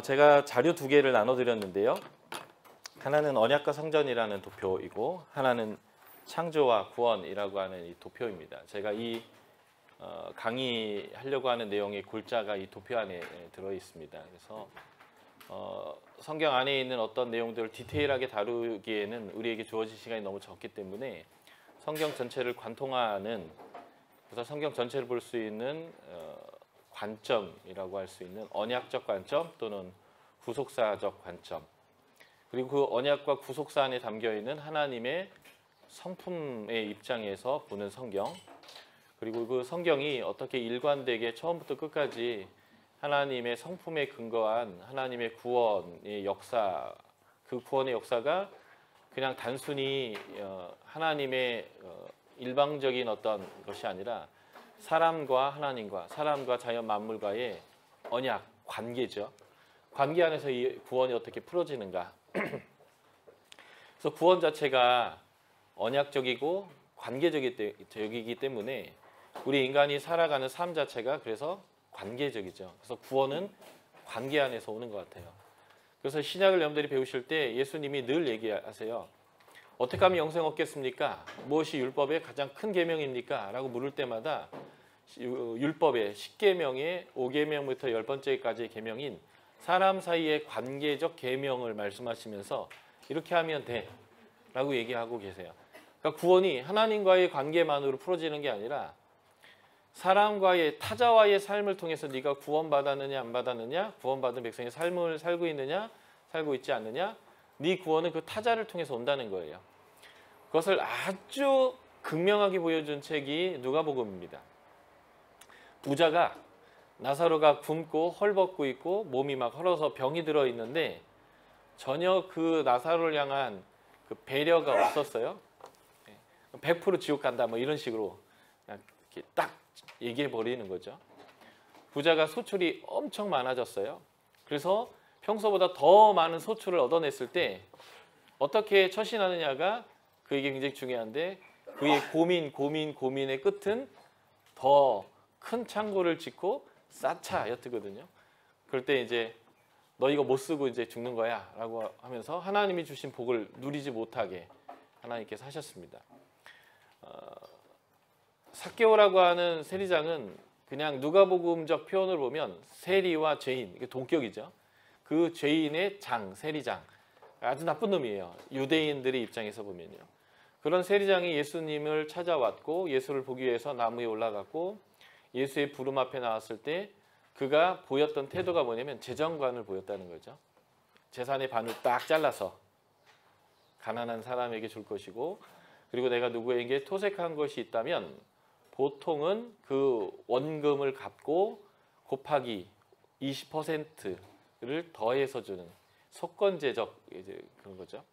제가 자료 두 개를 나눠드렸는데요. 하나는 언약과 성전이라는 도표이고 하나는 창조와 구원이라고 하는 이 도표입니다. 제가 이 강의하려고 하는 내용의 골자가 이 도표 안에 들어 있습니다. 그래서 성경 안에 있는 어떤 내용들을 디테일하게 다루기에는 우리에게 주어진 시간이 너무 적기 때문에 성경 전체를 관통하는, 그래서 성경 전체를 볼 수 있는 관점이라고 할 수 있는 언약적 관점 또는 구속사적 관점, 그리고 그 언약과 구속사 안에 담겨 있는 하나님의 성품의 입장에서 보는 성경, 그리고 그 성경이 어떻게 일관되게 처음부터 끝까지 하나님의 성품에 근거한 하나님의 구원의 역사, 그 구원의 역사가 그냥 단순히 하나님의 일방적인 어떤 것이 아니라 사람과 하나님과, 사람과 자연 만물과의 언약, 관계죠. 관계 안에서 이 구원이 어떻게 풀어지는가. 그래서 구원 자체가 언약적이고 관계적이기 때문에 우리 인간이 살아가는 삶 자체가 그래서 관계적이죠. 그래서 구원은 관계 안에서 오는 것 같아요. 그래서 신약을 여러분들이 배우실 때 예수님이 늘 얘기하세요. 어떻게 하면 영생 얻겠습니까? 무엇이 율법의 가장 큰 계명입니까? 라고 물을 때마다 율법의 10계명의 5계명부터 10번째까지의 계명인 사람 사이의 관계적 계명을 말씀하시면서 이렇게 하면 돼 라고 얘기하고 계세요. 그러니까 구원이 하나님과의 관계만으로 풀어지는 게 아니라 사람과의, 타자와의 삶을 통해서 네가 구원받았느냐 안 받았느냐, 구원받은 백성의 삶을 살고 있느냐 살고 있지 않느냐, 네 구원은 그 타자를 통해서 온다는 거예요. 그것을 아주 극명하게 보여준 책이 누가복음입니다. 부자가, 나사로가 굶고 헐벗고 있고 몸이 막 헐어서 병이 들어 있는데 전혀 그 나사로를 향한 그 배려가 없었어요. 100% 지옥 간다 뭐 이런 식으로 그냥 이렇게 딱 얘기해 버리는 거죠. 부자가 소출이 엄청 많아졌어요. 그래서 평소보다 더 많은 소출을 얻어냈을 때 어떻게 처신하느냐가 그에게 굉장히 중요한데, 그의 고민의 끝은 더 큰 창고를 짓고 쌓자 였거든요. 그럴 때 이제 너 이거 못 쓰고 이제 죽는 거야 라고 하면서 하나님이 주신 복을 누리지 못하게 하나님께서 하셨습니다. 삭개오라고 하는 세리장은 그냥 누가복음적 표현을 보면 세리와 죄인, 이게 동격이죠. 그 죄인의 장, 세리장, 아주 나쁜 놈이에요. 유대인들의 입장에서 보면요. 그런 세리장이 예수님을 찾아왔고 예수를 보기 위해서 나무에 올라갔고 예수의 부름 앞에 나왔을 때 그가 보였던 태도가 뭐냐면 재정관을 보였다는 거죠. 재산의 반을 딱 잘라서 가난한 사람에게 줄 것이고, 그리고 내가 누구에게 토색한 것이 있다면 보통은 그 원금을 갚고 곱하기 20%를 더해서 주는 속건제적 이제 그런 거죠.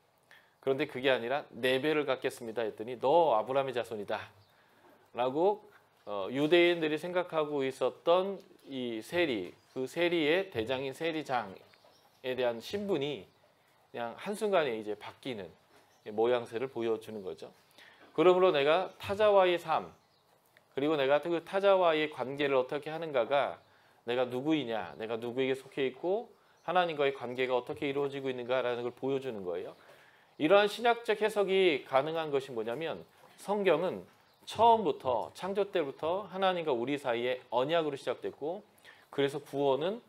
그런데 그게 아니라 4배를 갚겠습니다 했더니 너 아브라함의 자손이다 라고 유대인들이 생각하고 있었던 이 세리, 그 세리의 대장인 세리장에 대한 신분이 그냥 한순간에 이제 바뀌는 모양새를 보여주는 거죠. 그러므로 내가 타자와의 삶, 그리고 내가 그 타자와의 관계를 어떻게 하는가가 내가 누구이냐, 내가 누구에게 속해 있고 하나님과의 관계가 어떻게 이루어지고 있는가라는 걸 보여주는 거예요. 이러한 신약적 해석이 가능한 것이 뭐냐면 성경은 처음부터 창조 때부터 하나님과 우리 사이에 언약으로 시작됐고, 그래서 구원은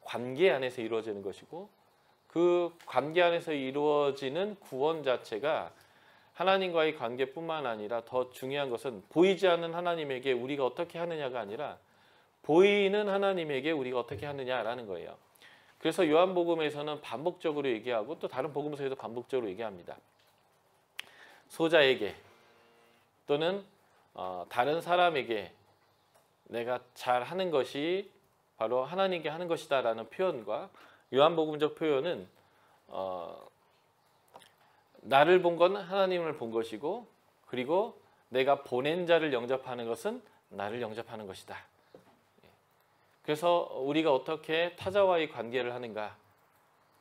관계 안에서 이루어지는 것이고, 그 관계 안에서 이루어지는 구원 자체가 하나님과의 관계뿐만 아니라 더 중요한 것은 보이지 않는 하나님에게 우리가 어떻게 하느냐가 아니라 보이는 하나님에게 우리가 어떻게 하느냐라는 거예요. 그래서 요한복음에서는 반복적으로 얘기하고 또 다른 복음서에도 반복적으로 얘기합니다. 소자에게 또는 다른 사람에게 내가 잘 하는 것이 바로 하나님께 하는 것이다 라는 표현과, 요한복음적 표현은 나를 본 건 하나님을 본 것이고, 그리고 내가 보낸 자를 영접하는 것은 나를 영접하는 것이다. 그래서 우리가 어떻게 타자와의 관계를 하는가,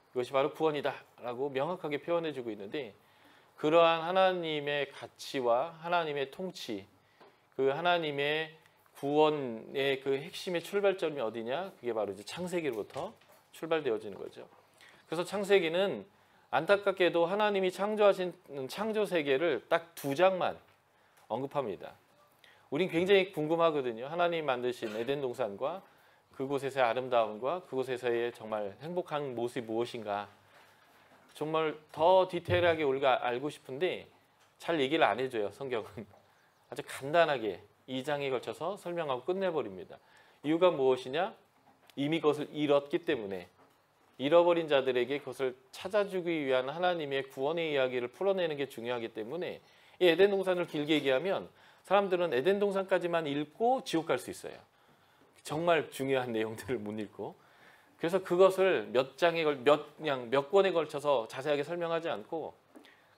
그것이 바로 구원이다 라고 명확하게 표현해 주고 있는데, 그러한 하나님의 가치와 하나님의 통치, 그 하나님의 구원의 그 핵심의 출발점이 어디냐? 그게 바로 이제 창세기로부터 출발되어지는 거죠. 그래서 창세기는 안타깝게도 하나님이 창조하신 창조 세계를 딱 2장만 언급합니다. 우린 굉장히 궁금하거든요. 하나님이 만드신 에덴 동산과 그곳에서의 아름다움과 그곳에서의 정말 행복한 모습이 무엇인가. 정말 더 디테일하게 우리가 알고 싶은데 잘 얘기를 안 해줘요. 성경은. 아주 간단하게 2장에 걸쳐서 설명하고 끝내버립니다. 이유가 무엇이냐? 이미 그것을 잃었기 때문에 잃어버린 자들에게 그것을 찾아주기 위한 하나님의 구원의 이야기를 풀어내는 게 중요하기 때문에 이 에덴 동산을 길게 얘기하면 사람들은 에덴 동산까지만 읽고 지옥 갈 수 있어요. 정말 중요한 내용들을 못 읽고. 그래서 그것을 몇 권에 걸쳐서 자세하게 설명하지 않고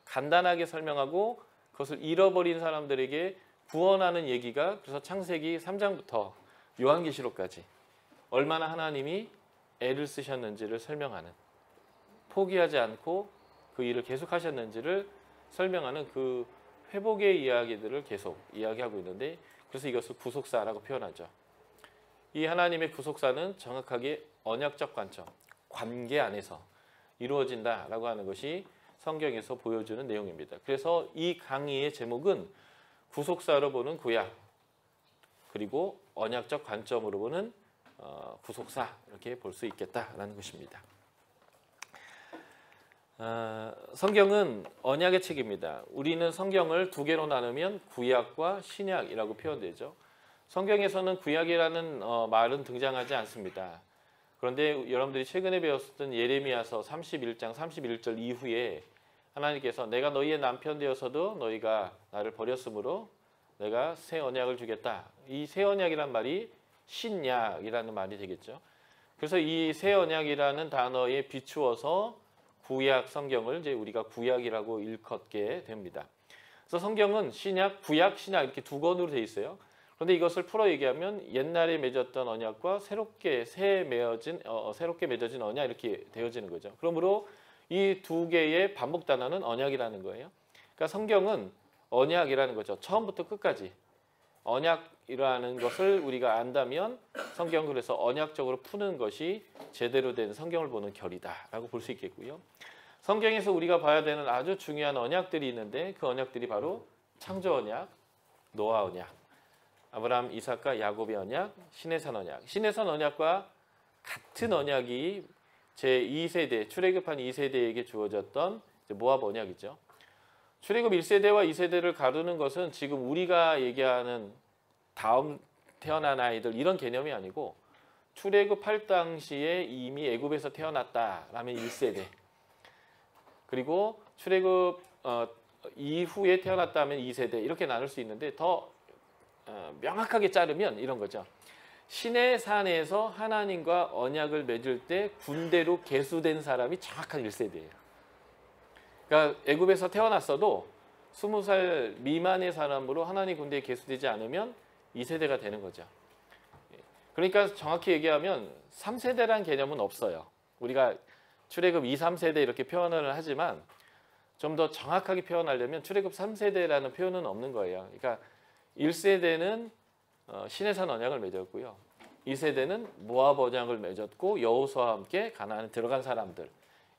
간단하게 설명하고 그것을 잃어버린 사람들에게 구원하는 얘기가 그래서 창세기 3장부터 요한계시록까지 얼마나 하나님이 애를 쓰셨는지를 설명하는, 포기하지 않고 그 일을 계속하셨는지를 설명하는 그 회복의 이야기들을 계속 이야기하고 있는데, 그래서 이것을 구속사라고 표현하죠. 이 하나님의 구속사는 정확하게 언약적 관점, 관계 안에서 이루어진다라고 하는 것이 성경에서 보여주는 내용입니다. 그래서 이 강의의 제목은 구속사로 보는 구약, 그리고 언약적 관점으로 보는 구속사, 이렇게 볼 수 있겠다라는 것입니다. 성경은 언약의 책입니다. 우리는 성경을 2개로 나누면 구약과 신약이라고 표현되죠. 성경에서는 구약이라는 말은 등장하지 않습니다. 그런데 여러분들이 최근에 배웠던 예레미야서 31장 31절 이후에 하나님께서 내가 너희의 남편 되어서도 너희가 나를 버렸으므로 내가 새 언약을 주겠다. 이 새 언약이란 말이 신약이라는 말이 되겠죠. 그래서 이 새 언약이라는 단어에 비추어서 구약 성경을 이제 우리가 구약이라고 일컫게 됩니다. 그래서 성경은 신약, 구약, 신약 이렇게 2권으로 되어 있어요. 그런데 이것을 풀어 얘기하면 옛날에 맺었던 언약과 새롭게 맺어진 언약 이렇게 되어지는 거죠. 그러므로 이 2개의 반복 단어는 언약이라는 거예요. 그러니까 성경은 언약이라는 거죠. 처음부터 끝까지 언약이라는 것을 우리가 안다면 성경은 그래서 언약적으로 푸는 것이 제대로 된 성경을 보는 결이다라고 볼 수 있겠고요. 성경에서 우리가 봐야 되는 아주 중요한 언약들이 있는데 그 언약들이 바로 창조 언약, 노아 언약, 아브라함, 이삭과 야곱의 언약, 시내산 언약. 시내산 언약과 같은 언약이 제2세대, 출애굽한 2세대에게 주어졌던 모압 언약이죠. 출애굽 1세대와 2세대를 가르는 것은 지금 우리가 얘기하는 다음 태어난 아이들 이런 개념이 아니고 출애굽할 당시에 이미 애굽에서 태어났다라면 1세대, 그리고 출애굽 이후에 태어났다면 2세대 이렇게 나눌 수 있는데 더 명확하게 자르면 이런 거죠. 시내산에서 하나님과 언약을 맺을 때 군대로 계수된 사람이 정확한 1세대예요. 그러니까 애굽에서 태어났어도 20살 미만의 사람으로 하나님 군대에 계수되지 않으면 2세대가 되는 거죠. 그러니까 정확히 얘기하면 3세대라는 개념은 없어요. 우리가 출애굽 2, 3세대 이렇게 표현을 하지만 좀 더 정확하게 표현하려면 출애굽 3세대라는 표현은 없는 거예요. 그러니까 1세대는 시내산 언약을 맺었고요. 2세대는 모압 언약을 맺었고 여호수아와 함께 가나안에 들어간 사람들.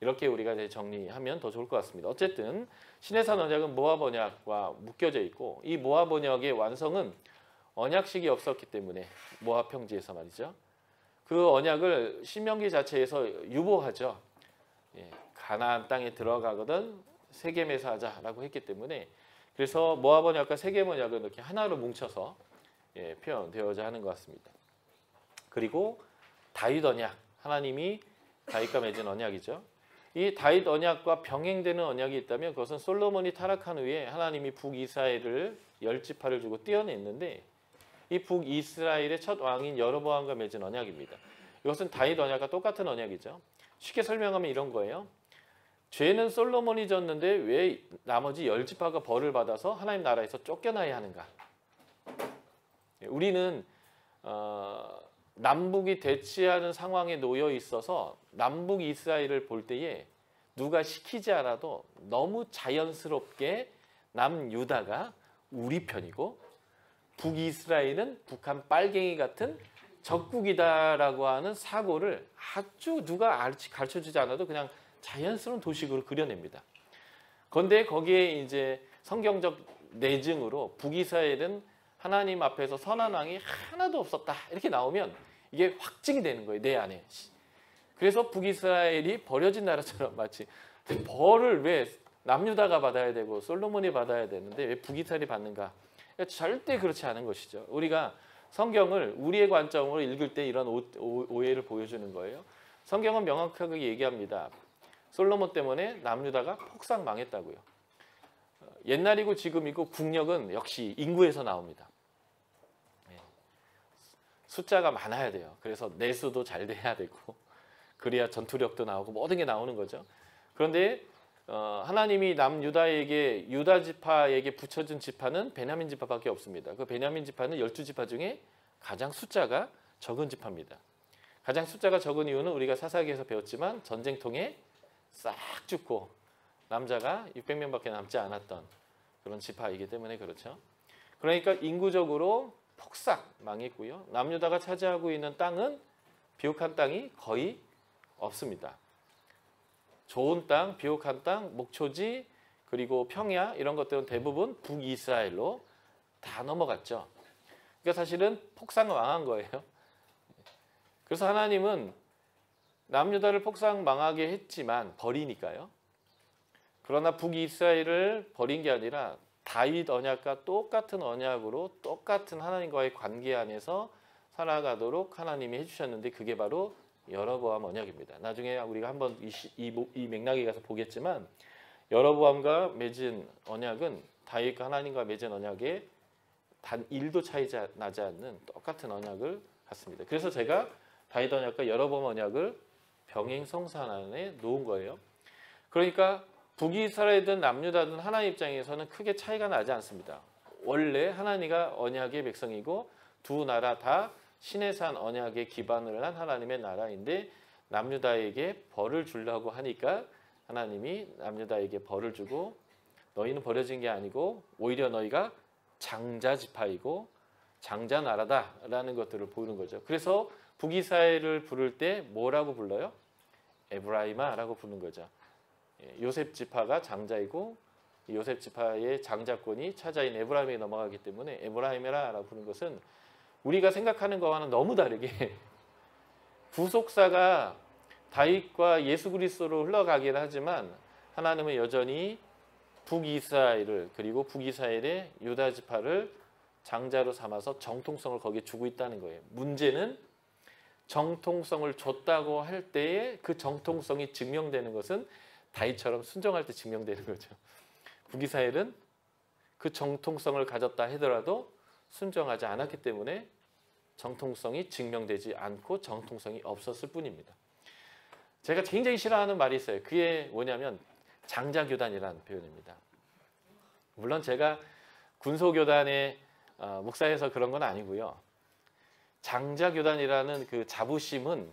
이렇게 우리가 이제 정리하면 더 좋을 것 같습니다. 어쨌든 시내산 언약은 모압 언약과 묶여져 있고 이 모압 언약의 완성은 언약식이 없었기 때문에 모압 평지에서 말이죠. 그 언약을 신명기 자체에서 유보하죠. 가나안 땅에 들어가거든 세겜에서 하자라고 했기 때문에 그래서 모압 언약과 세겜 언약은 이렇게 하나로 뭉쳐서 표현되어져 하는 것 같습니다. 그리고 다윗 언약, 하나님이 다윗과 맺은 언약이죠. 이 다윗 언약과 병행되는 언약이 있다면 그것은 솔로몬이 타락한 후에 하나님이 북이스라엘을 10지파를 주고 떼어냈는데 이 북이스라엘의 첫 왕인 여로보암과 맺은 언약입니다. 이것은 다윗 언약과 똑같은 언약이죠. 쉽게 설명하면 이런 거예요. 죄는 솔로몬이 졌는데 왜 나머지 10지파가 벌을 받아서 하나님 나라에서 쫓겨나야 하는가? 우리는 남북이 대치하는 상황에 놓여 있어서 남북 이스라엘을 볼 때에 누가 시키지 않아도 너무 자연스럽게 남유다가 우리 편이고 북이스라엘은 북한 빨갱이 같은 적국이다라고 하는 사고를 아주 누가 가르쳐주지 않아도 그냥 자연스러운 도식으로 그려냅니다. 그런데 거기에 이제 성경적 내증으로 북이스라엘은 하나님 앞에서 선한 왕이 하나도 없었다 이렇게 나오면 이게 확증이 되는 거예요, 내 안에. 그래서 북이스라엘이 버려진 나라처럼 마치 벌을 왜 남유다가 받아야 되고 솔로몬이 받아야 되는데 왜 북이스라엘이 받는가? 절대 그렇지 않은 것이죠. 우리가 성경을 우리의 관점으로 읽을 때 이런 오해를 보여주는 거예요. 성경은 명확하게 얘기합니다. 솔로몬 때문에 남유다가 폭삭 망했다고요. 옛날이고 지금이고 국력은 역시 인구에서 나옵니다. 숫자가 많아야 돼요. 그래서 내수도 잘 돼야 되고 그래야 전투력도 나오고 모든 게 나오는 거죠. 그런데 하나님이 남유다에게 유다 지파에게 붙여준 지파는 베냐민 지파밖에 없습니다. 그 베냐민 지파는 12지파 중에 가장 숫자가 적은 지파입니다. 가장 숫자가 적은 이유는 우리가 사사기에서 배웠지만 전쟁통에 싹 죽고 남자가 600명밖에 남지 않았던 그런 지파이기 때문에 그렇죠. 그러니까 인구적으로 폭삭 망했고요. 남유다가 차지하고 있는 땅은 비옥한 땅이 거의 없습니다. 좋은 땅, 비옥한 땅, 목초지, 그리고 평야 이런 것들은 대부분 북이스라엘로 다 넘어갔죠. 그러니까 사실은 폭삭 망한 거예요. 그래서 하나님은 남유다를 폭삭 망하게 했지만 버리니까요. 그러나 북이스라엘을 버린 게 아니라 다윗 언약과 똑같은 언약으로 똑같은 하나님과의 관계 안에서 살아가도록 하나님이 해주셨는데 그게 바로 여로보암 언약입니다. 나중에 우리가 한번 이 맥락에 가서 보겠지만 여로보암과 맺은 언약은 다윗과 하나님과 맺은 언약에 단 1도 차이 나지 않는 똑같은 언약을 갖습니다. 그래서 제가 다윗 언약과 여로보암 언약을 병행성산 안에 놓은 거예요. 그러니까 북이스라엘이든 남유다든 하나님 입장에서는 크게 차이가 나지 않습니다. 원래 하나님과 언약의 백성이고 두 나라 다 시내산 언약에 기반을 한 하나님의 나라인데 남유다에게 벌을 주려고 하니까 하나님이 남유다에게 벌을 주고 너희는 버려진 게 아니고 오히려 너희가 장자 지파이고 장자 나라다라는 것들을 보이는 거죠. 그래서 북이스라엘을 부를 때 뭐라고 불러요? 에브라임아라고 부르는 거죠. 요셉 지파가 장자이고 요셉 지파의 장자권이 차자인 에브라임에 넘어가기 때문에 에브라임이라고 부르는 것은 우리가 생각하는 것과는 너무 다르게 구속사가 다윗과 예수 그리스도로 흘러가긴 하지만 하나님은 여전히 북이스라엘을 그리고 북이스라엘의 유다 지파를 장자로 삼아서 정통성을 거기에 주고 있다는 거예요. 문제는 정통성을 줬다고 할 때에 그 정통성이 증명되는 것은 다윗처럼 순종할 때 증명되는 거죠. 북이스라엘은 그 정통성을 가졌다 하더라도 순종하지 않았기 때문에 정통성이 증명되지 않고 정통성이 없었을 뿐입니다. 제가 굉장히 싫어하는 말이 있어요. 그게 뭐냐면 장자교단이라는 표현입니다. 물론 제가 군소교단의 목사여서 그런 건 아니고요. 장자교단이라는 그 자부심은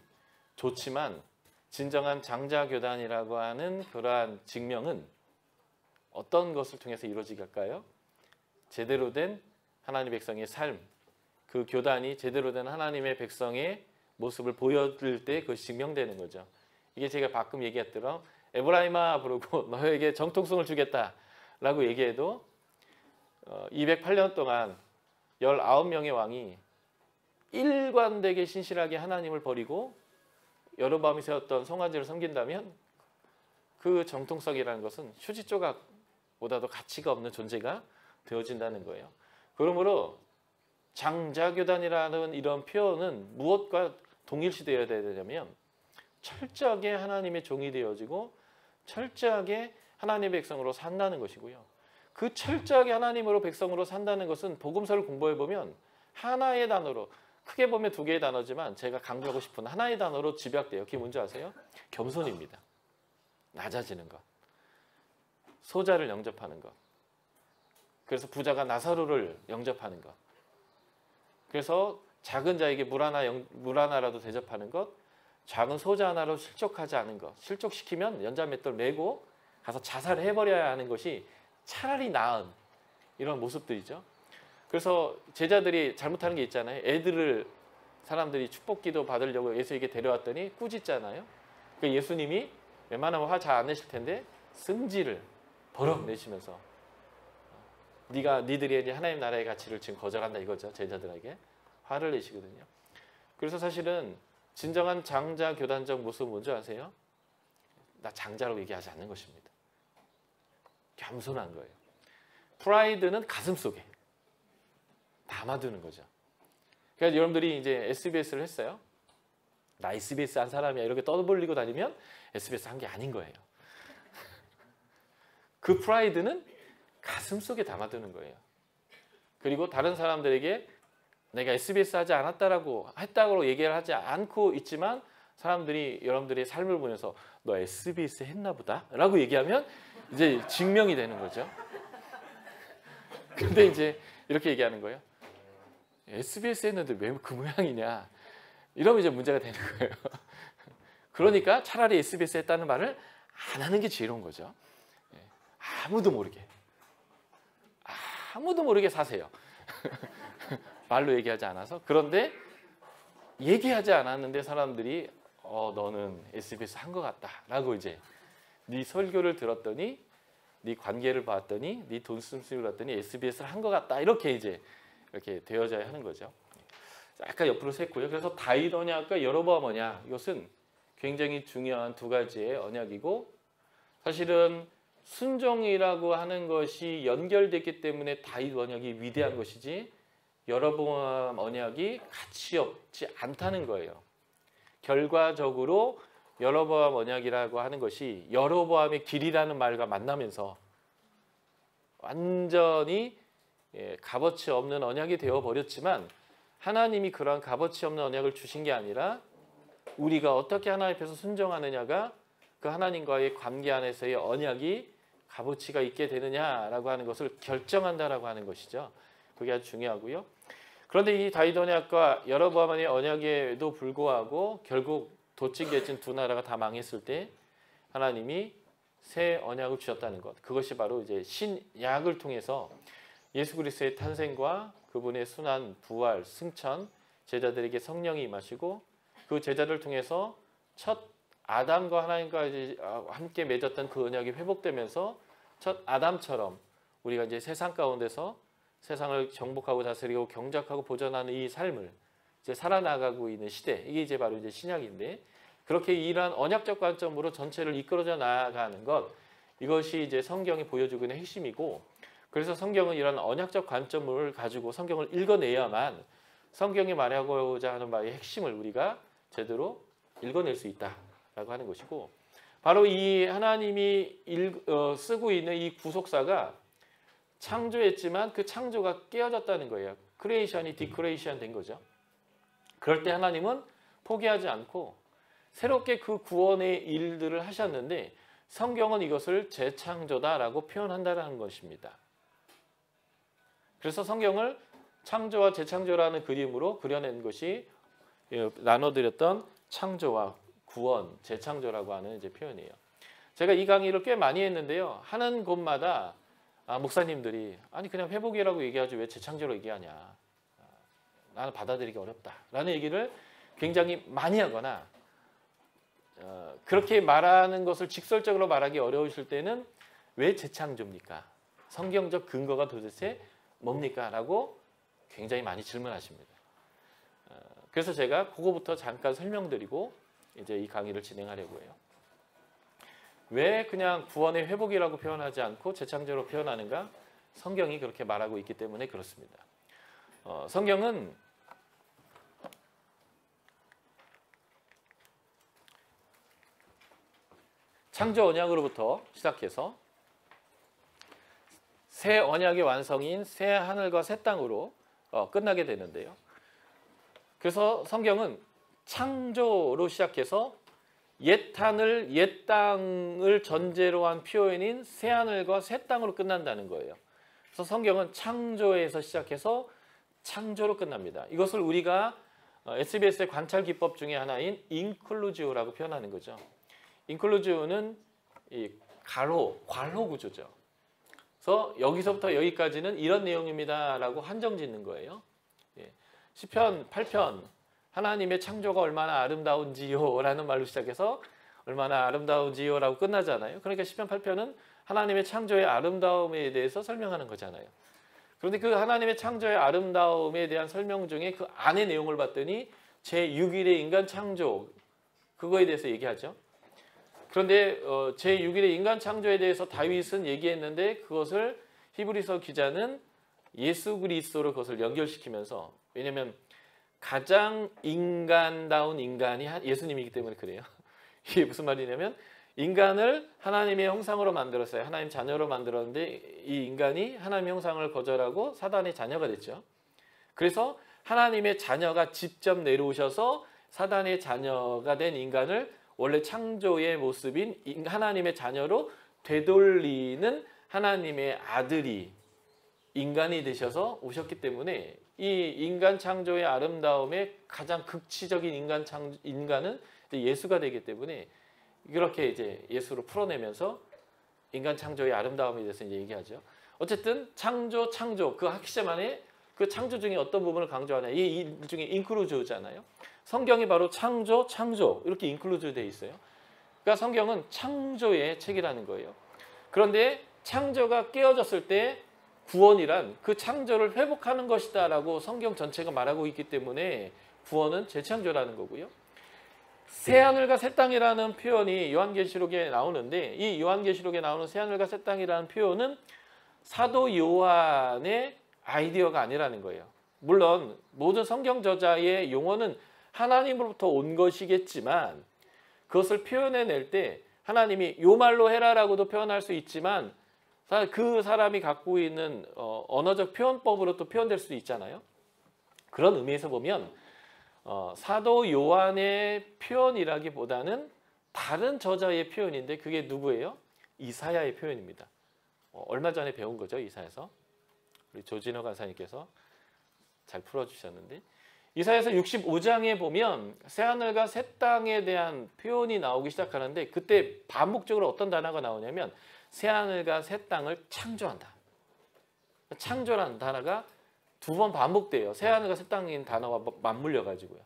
좋지만 진정한 장자교단이라고 하는 그러한 증명은 어떤 것을 통해서 이루어질까요? 제대로 된 하나님의 백성의 삶, 그 교단이 제대로 된 하나님의 백성의 모습을 보여줄 때 그것이 증명되는 거죠. 이게 제가 가끔 얘기했더라. 에브라임아 부르고 너에게 정통성을 주겠다라고 얘기해도 208년 동안 19명의 왕이 일관되게 신실하게 하나님을 버리고 여로보암이 세웠던 송아지를 섬긴다면 그 정통성이라는 것은 휴지 조각보다도 가치가 없는 존재가 되어진다는 거예요. 그러므로 장자교단이라는 이런 표현은 무엇과 동일시되어야 되냐면 철저하게 하나님의 종이 되어지고 철저하게 하나님의 백성으로 산다는 것이고요. 그 철저하게 하나님으로 백성으로 산다는 것은 복음서를 공부해 보면 하나의 단어로 크게 보면 두 개의 단어지만 제가 강조하고 싶은 하나의 단어로 집약돼요. 그게 뭔지 아세요? 겸손입니다. 낮아지는 것. 소자를 영접하는 것. 그래서 부자가 나사로를 영접하는 것. 그래서 작은 자에게 물 하나라도 대접하는 것. 작은 소자 하나로 실족하지 않은 것. 실족시키면 연자맷돌 메고 가서 자살을 해버려야 하는 것이 차라리 나은 이런 모습들이죠. 그래서 제자들이 잘못하는 게 있잖아요. 애들을 사람들이 축복기도 받으려고 예수에게 데려왔더니 꾸짖잖아요. 그 예수님이 웬만하면 화 잘 안 내실 텐데 승질을 버럭 내시면서 니들이 이제 하나님 나라의 가치를 지금 거절한다 이거죠. 제자들에게 화를 내시거든요. 그래서 사실은 진정한 장자 교단적 모습은 뭔지 아세요? 나 장자라고 얘기하지 않는 것입니다. 겸손한 거예요. 프라이드는 가슴 속에 담아두는 거죠. 그러니까 여러분들이 이제 SBS를 했어요. 나 SBS 한 사람이야 이렇게 떠벌리고 다니면 SBS 한 게 아닌 거예요. 그 프라이드는 가슴 속에 담아두는 거예요. 그리고 다른 사람들에게 내가 SBS 하지 않았다라고 했다고 얘기를 하지 않고 있지만 사람들이 여러분들의 삶을 보면서 너 SBS 했나 보다 라고 얘기하면 이제 증명이 되는 거죠. 근데 이제 이렇게 얘기하는 거예요. SBS 했는데 왜 그 모양이냐 이러면 이제 문제가 되는 거예요. 그러니까 차라리 SBS 했다는 말을 안 하는 게 지혜로운 거죠. 아무도 모르게 사세요. 말로 얘기하지 않아서. 그런데 얘기하지 않았는데 사람들이 너는 SBS 한 것 같다 라고 이제 네 설교를 들었더니 네 관계를 봤더니 네 돈 씀씀이를 봤더니 SBS를 한 것 같다 이렇게 이제 이렇게 되어져야 하는 거죠. 약간 옆으로 샜고요. 그래서 다윗 언약과 여로보암 언약 이것은 굉장히 중요한 두 가지의 언약이고 사실은 순종이라고 하는 것이 연결됐기 때문에 다윗 언약이 위대한 것이지 여로보암 언약이 가치 없지 않다는 거예요. 결과적으로 여로보암 언약이라고 하는 것이 여로보암의 길이라는 말과 만나면서 완전히 값어치 없는 언약이 되어버렸지만 하나님이 그러한 값어치 없는 언약을 주신 게 아니라 우리가 어떻게 하나님 앞에서 순종하느냐가 그 하나님과의 관계 안에서의 언약이 값어치가 있게 되느냐라고 하는 것을 결정한다라고 하는 것이죠. 그게 아주 중요하고요. 그런데 이 다윗 언약과 여로보암의 언약에도 불구하고 결국 도찐개찐 두 나라가 다 망했을 때 하나님이 새 언약을 주셨다는 것. 그것이 바로 이제 신약을 통해서 예수 그리스도의 탄생과 그분의 순환, 부활, 승천, 제자들에게 성령이 임하시고 그 제자를 통해서 첫 아담과 하나님과 이제 함께 맺었던 그 언약이 회복되면서 첫 아담처럼 우리가 이제 세상 가운데서 세상을 정복하고 다스리고 경작하고 보존하는 이 삶을 이제 살아나가고 있는 시대, 이게 이제 바로 이제 신약인데 그렇게 이러한 언약적 관점으로 전체를 이끌어져 나가는 것, 이것이 이제 성경이 보여주고 있는 핵심이고, 그래서 성경은 이런 언약적 관점을 가지고 성경을 읽어내야만 성경이 말하고자 하는 바의 핵심을 우리가 제대로 읽어낼 수 있다라고 하는 것이고, 바로 이 하나님이 쓰고 있는 이 구속사가 창조했지만 그 창조가 깨어졌다는 거예요. 크리에이션이 디크리에이션 된 거죠. 그럴 때 하나님은 포기하지 않고 새롭게 그 구원의 일들을 하셨는데 성경은 이것을 재창조다라고 표현한다는 것입니다. 그래서 성경을 창조와 재창조라는 그림으로 그려낸 것이 나눠드렸던 창조와 구원, 재창조라고 하는 이제 표현이에요. 제가 이 강의를 꽤 많이 했는데요. 하는 곳마다 목사님들이 아니 그냥 회복이라고 얘기하지 왜 재창조로 얘기하냐. 나는 받아들이기 어렵다라는 얘기를 굉장히 많이 하거나 그렇게 말하는 것을 직설적으로 말하기 어려우실 때는 왜 재창조입니까? 성경적 근거가 도대체 뭡니까? 라고 굉장히 많이 질문하십니다. 그래서 제가 그거부터 잠깐 설명드리고 이제 이 강의를 진행하려고 해요. 왜 그냥 구원의 회복이라고 표현하지 않고 재창조로 표현하는가? 성경이 그렇게 말하고 있기 때문에 그렇습니다. 성경은 창조 언약으로부터 시작해서 새 언약의 완성인 새 하늘과 새 땅으로 끝나게 되는데요. 그래서 성경은 창조로 시작해서 옛 하늘, 옛 땅을 전제로 한 표현인 새 하늘과 새 땅으로 끝난다는 거예요. 그래서 성경은 창조에서 시작해서 창조로 끝납니다. 이것을 우리가 SBS의 관찰 기법 중에 하나인 인클루지오라고 표현하는 거죠. 인클루지오는 이 괄호 구조죠. 그래서 여기서부터 여기까지는 이런 내용입니다라고 한정 짓는 거예요. 시편 8편 하나님의 창조가 얼마나 아름다운지요 라는 말로 시작해서 얼마나 아름다운지요 라고 끝나잖아요. 그러니까 시편 8편은 하나님의 창조의 아름다움에 대해서 설명하는 거잖아요. 그런데 그 하나님의 창조의 아름다움에 대한 설명 중에 그 안의 내용을 봤더니 제6일의 인간 창조, 그거에 대해서 얘기하죠. 그런데 제6일의 인간 창조에 대해서 다윗은 얘기했는데 그것을 히브리서 기자는 예수 그리스도로 그것을 연결시키면서, 왜냐하면 가장 인간다운 인간이 예수님이기 때문에 그래요. 이게 무슨 말이냐면 인간을 하나님의 형상으로 만들었어요. 하나님 자녀로 만들었는데 이 인간이 하나님의 형상을 거절하고 사단의 자녀가 됐죠. 그래서 하나님의 자녀가 직접 내려오셔서 사단의 자녀가 된 인간을 원래 창조의 모습인 하나님의 자녀로 되돌리는 하나님의 아들이 인간이 되셔서 오셨기 때문에 이 인간 창조의 아름다움의 가장 극치적인 인간은 예수가 되기 때문에 이렇게 이제 예수로 풀어내면서 인간 창조의 아름다움에 대해서 이제 얘기하죠. 어쨌든 창조 그 학시점 안에 그 창조 중에 어떤 부분을 강조하냐, 이 일종의 인클루즈잖아요. 성경이 바로 창조 이렇게 인클루즈 되어 있어요. 그러니까 성경은 창조의 책이라는 거예요. 그런데 창조가 깨어졌을 때 구원이란 그 창조를 회복하는 것이다 라고 성경 전체가 말하고 있기 때문에 구원은 재창조라는 거고요. 새하늘과 새 땅이라는 표현이 요한계시록에 나오는데 이 요한계시록에 나오는 새하늘과 새 땅이라는 표현은 사도 요한의 아이디어가 아니라는 거예요. 물론 모든 성경 저자의 용어는 하나님으로부터 온 것이겠지만 그것을 표현해낼 때 하나님이 요 말로 해라라고도 표현할 수 있지만 그 사람이 갖고 있는 언어적 표현법으로 또 표현될 수도 있잖아요. 그런 의미에서 보면 사도 요한의 표현이라기보다는 다른 저자의 표현인데 그게 누구예요? 이사야의 표현입니다. 얼마 전에 배운 거죠. 이사야서. 우리 조진호 간사님께서 잘 풀어주셨는데 이사야서 65장에 보면 새하늘과 새 땅에 대한 표현이 나오기 시작하는데 그때 반복적으로 어떤 단어가 나오냐면 새하늘과 새 땅을 창조한다. 창조라는 단어가 두 번 반복돼요. 새하늘과 새 땅인 단어와 맞물려 가지고요.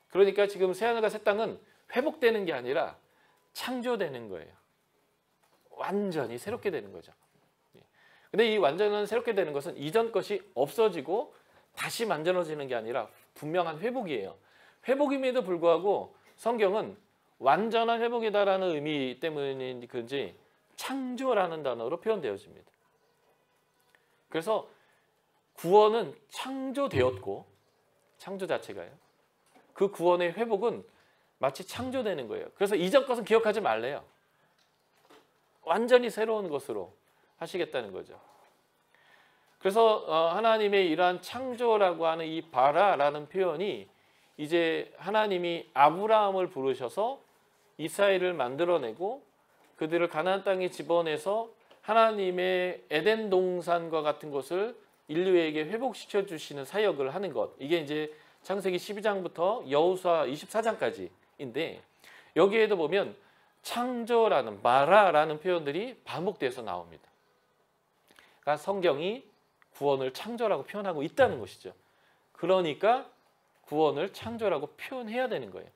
그러니까 지금 새하늘과 새 땅은 회복되는 게 아니라 창조되는 거예요. 완전히 새롭게 되는 거죠. 근데 이 완전한 새롭게 되는 것은 이전 것이 없어지고 다시 만들어지는 게 아니라 분명한 회복이에요. 회복임에도 불구하고 성경은 완전한 회복이다라는 의미 때문인 건지 창조라는 단어로 표현되어집니다. 그래서 구원은 창조되었고 창조 자체가요. 그 구원의 회복은 마치 창조되는 거예요. 그래서 이전 것은 기억하지 말래요. 완전히 새로운 것으로 하시겠다는 거죠. 그래서 하나님의 이러한 창조라고 하는 이 바라라는 표현이 이제 하나님이 아브라함을 부르셔서 이스라엘을 만들어내고 그들을 가나안 땅에 집어내서 하나님의 에덴 동산과 같은 것을 인류에게 회복시켜 주시는 사역을 하는 것. 이게 이제 창세기 12장부터 여호수아 24장까지인데 여기에도 보면 창조라는 마라라는 표현들이 반복돼서 나옵니다. 그러니까 성경이 구원을 창조라고 표현하고 있다는 것이죠. 그러니까 구원을 창조라고 표현해야 되는 거예요.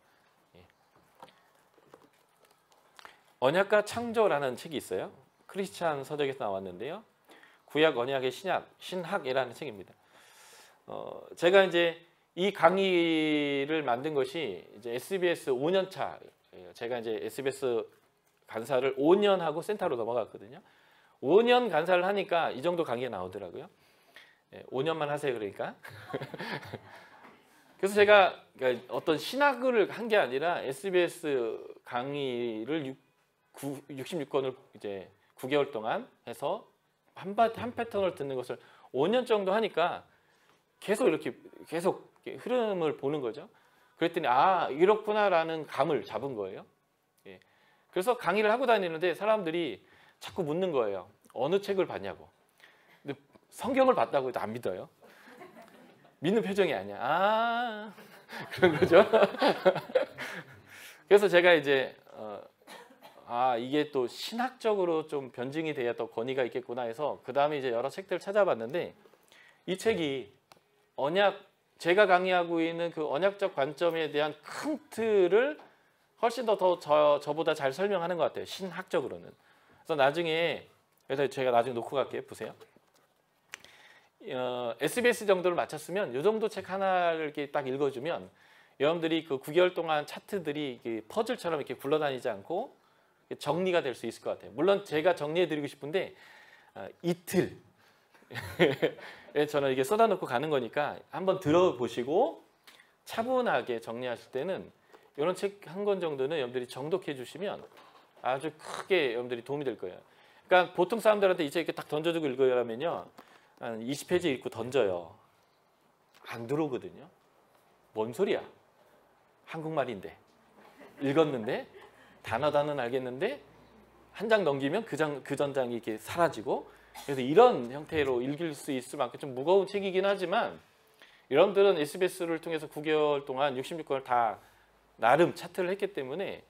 언약과 창조라는 책이 있어요. 크리스찬 서적에서 나왔는데요. 구약 언약의 신학이라는 책입니다. 제가 이제 이 강의를 만든 것이 이제 SBS 5년 차예요. 제가 이제 SBS 간사를 5년 하고 센터로 넘어갔거든요. 5년 간사를 하니까 이 정도 강의가 나오더라고요. 5년만 하세요, 그러니까. 그래서 제가 어떤 신학을 한 게 아니라 SBS 강의를 66권을 이제 9개월 동안 해서 한 패턴을 듣는 것을 5년 정도 하니까 계속 흐름을 보는 거죠. 그랬더니 아 이렇구나라는 감을 잡은 거예요. 그래서 강의를 하고 다니는데 사람들이 자꾸 묻는 거예요. 어느 책을 봤냐고. 근데 성경을 봤다고 해도 안 믿어요. 믿는 표정이 아니야. 아 그런 거죠. 그래서 제가 이제 이게 또 신학적으로 좀 변증이 돼야 더 권위가 있겠구나 해서 그 다음에 이제 여러 책들을 찾아봤는데 이 책이 언약 제가 강의하고 있는 그 언약적 관점에 대한 큰 틀을 훨씬 더 저보다 잘 설명하는 것 같아요. 신학적으로는. 그래서 나중에 그래서 제가 나중에 놓고 갈게요. 보세요. SBS 정도를 마쳤으면 이 정도 책 하나를 이렇게 딱 읽어주면 여러분들이 그 9개월 동안 차트들이 퍼즐처럼 이렇게 굴러다니지 않고 정리가 될 수 있을 것 같아요. 물론 제가 정리해드리고 싶은데 이틀 저는 이게 쏟아놓고 가는 거니까 한번 들어보시고 차분하게 정리하실 때는 이런 책 한 권 정도는 여러분들이 정독해 주시면 아주 크게 여러분들이 도움이 될 거예요. 그러니까 보통 사람들한테 이 책 이렇게 딱 던져주고 읽으려면요, 한 20페이지 읽고 던져요. 안 들어오거든요. 뭔 소리야? 한국말인데 읽었는데 단어는 알겠는데 한 장 넘기면 그 전장이 이렇게 사라지고, 그래서 이런 형태로 읽을 수 있을 만큼 좀 무거운 책이긴 하지만 여러분들은 SBS를 통해서 9개월 동안 66권을 다 나름 차트를 했기 때문에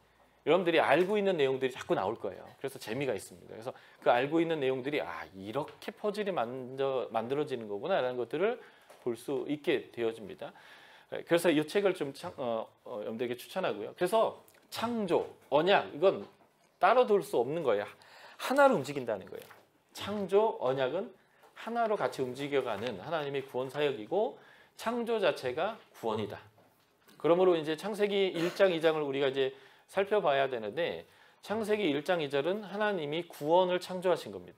여러분들이 알고 있는 내용들이 자꾸 나올 거예요. 그래서 재미가 있습니다. 그래서 그 알고 있는 내용들이 이렇게 퍼즐이 만들어지는 거구나 라는 것들을 볼 수 있게 되어집니다. 그래서 이 책을 좀 여러분들에게 추천하고요. 그래서 창조, 언약 이건 따로 둘 수 없는 거예요. 하나로 움직인다는 거예요. 창조, 언약은 하나로 같이 움직여가는 하나님의 구원 사역이고 창조 자체가 구원이다. 그러므로 이제 창세기 1장, 2장을 우리가 이제 살펴봐야 되는데 창세기 1장, 2절은 하나님이 구원을 창조하신 겁니다.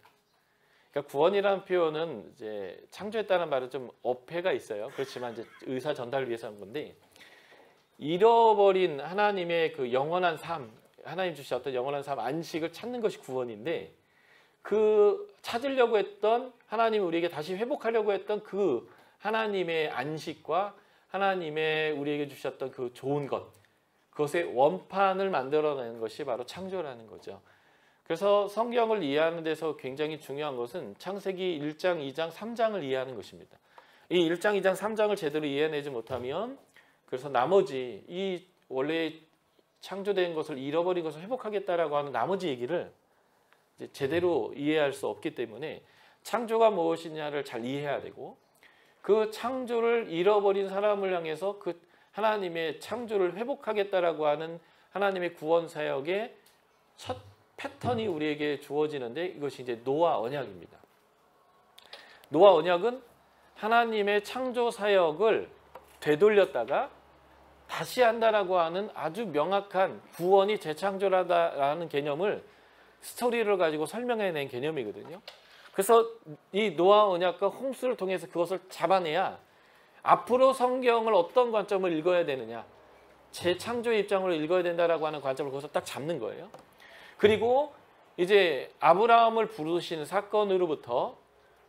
그러니까 구원이라는 표현은 이제 창조했다는 말은 좀 어폐가 있어요. 그렇지만 이제 의사 전달을 위해서 한 건데 잃어버린 하나님의 그 영원한 삶, 하나님 주셨던 영원한 삶, 안식을 찾는 것이 구원인데 그 찾으려고 했던 하나님이 우리에게 다시 회복하려고 했던 그 하나님의 안식과 하나님의 우리에게 주셨던 그 좋은 것, 그것의 원판을 만들어내는 것이 바로 창조라는 거죠. 그래서 성경을 이해하는 데서 굉장히 중요한 것은 창세기 1장, 2장, 3장을 이해하는 것입니다. 이 1장, 2장, 3장을 제대로 이해내지 못하면 그래서 나머지 이 원래 창조된 것을 잃어버린 것을 회복하겠다라고 하는 나머지 얘기를 이제 제대로 이해할 수 없기 때문에 창조가 무엇이냐를 잘 이해해야 되고 그 창조를 잃어버린 사람을 향해서 그 하나님의 창조를 회복하겠다라고 하는 하나님의 구원 사역의 첫 패턴이 우리에게 주어지는데 이것이 이제 노아 언약입니다. 노아 언약은 하나님의 창조 사역을 되돌렸다가 다시 한다라고 하는 아주 명확한 구원이 재창조라는 개념을 스토리를 가지고 설명해낸 개념이거든요. 그래서 이 노아 언약과 홍수를 통해서 그것을 잡아내야 앞으로 성경을 어떤 관점을 읽어야 되느냐, 재창조의 입장으로 읽어야 된다라고 하는 관점을 거기서 딱 잡는 거예요. 그리고 이제 아브라함을 부르시는 사건으로부터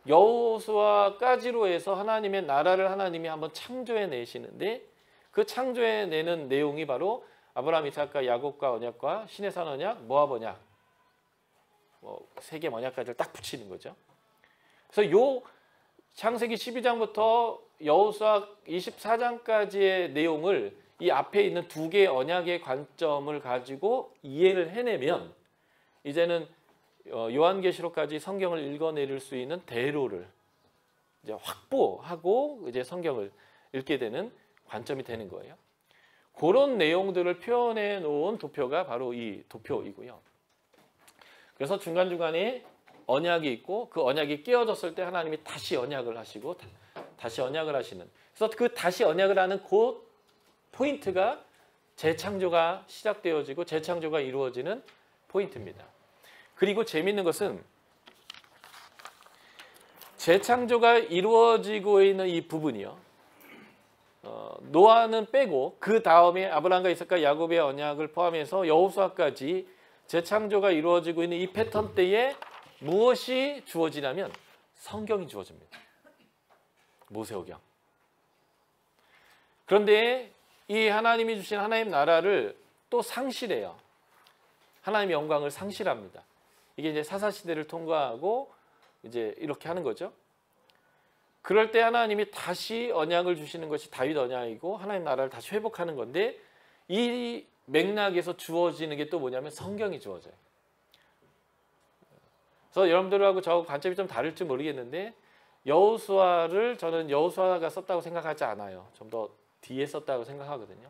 여호수아까지로 해서 하나님의 나라를 하나님이 한번 창조해 내시는데 그 창조해 내는 내용이 바로 아브라함, 이삭과 야곱과 언약과 신의 산 언약, 모압 언약, 세 개 언약까지를 딱 붙이는 거죠. 그래서 요 창세기 12장부터 여호수아 24장까지의 내용을 이 앞에 있는 두 개의 언약의 관점을 가지고 이해를 해내면 이제는 요한계시록까지 성경을 읽어내릴 수 있는 대로를 이제 확보하고 이제 성경을 읽게 되는 관점이 되는 거예요. 그런 내용들을 표현해 놓은 도표가 바로 이 도표이고요. 그래서 중간중간에 언약이 있고 그 언약이 깨어졌을 때 하나님이 다시 언약을 하시고 다시 언약을 하시는, 그래서 그 다시 언약을 하는 그 포인트가 재창조가 시작되어지고 재창조가 이루어지는 포인트입니다. 그리고 재미있는 것은 재창조가 이루어지고 있는 이 부분이요. 노아는 빼고 그 다음에 아브라함과 이삭과 야곱의 언약을 포함해서 여호수아까지 재창조가 이루어지고 있는 이 패턴 때에 무엇이 주어지냐면 성경이 주어집니다. 모세오경. 그런데 이 하나님이 주신 하나님 나라를 또 상실해요. 하나님의 영광을 상실합니다. 이게 이제 사사시대를 통과하고 이제 이렇게 하는 거죠. 그럴 때 하나님이 다시 언약을 주시는 것이 다윗 언약이고 하나님 나라를 다시 회복하는 건데 이 맥락에서 주어지는 게 또 뭐냐면 성경이 주어져요. 그래서 여러분들하고 저 관점이 좀 다를지 모르겠는데 여호수아를 저는 여호수아가 썼다고 생각하지 않아요. 좀 더 뒤에 썼다고 생각하거든요.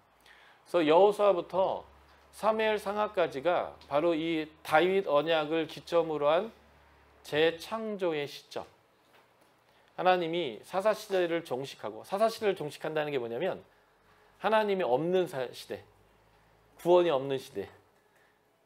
그래서 여호수아부터 사무엘 상하까지가 바로 이 다윗 언약을 기점으로 한 재창조의 시점. 하나님이 사사시대를 종식하고, 사사시대를 종식한다는 게 뭐냐면 하나님이 없는 시대, 구원이 없는 시대,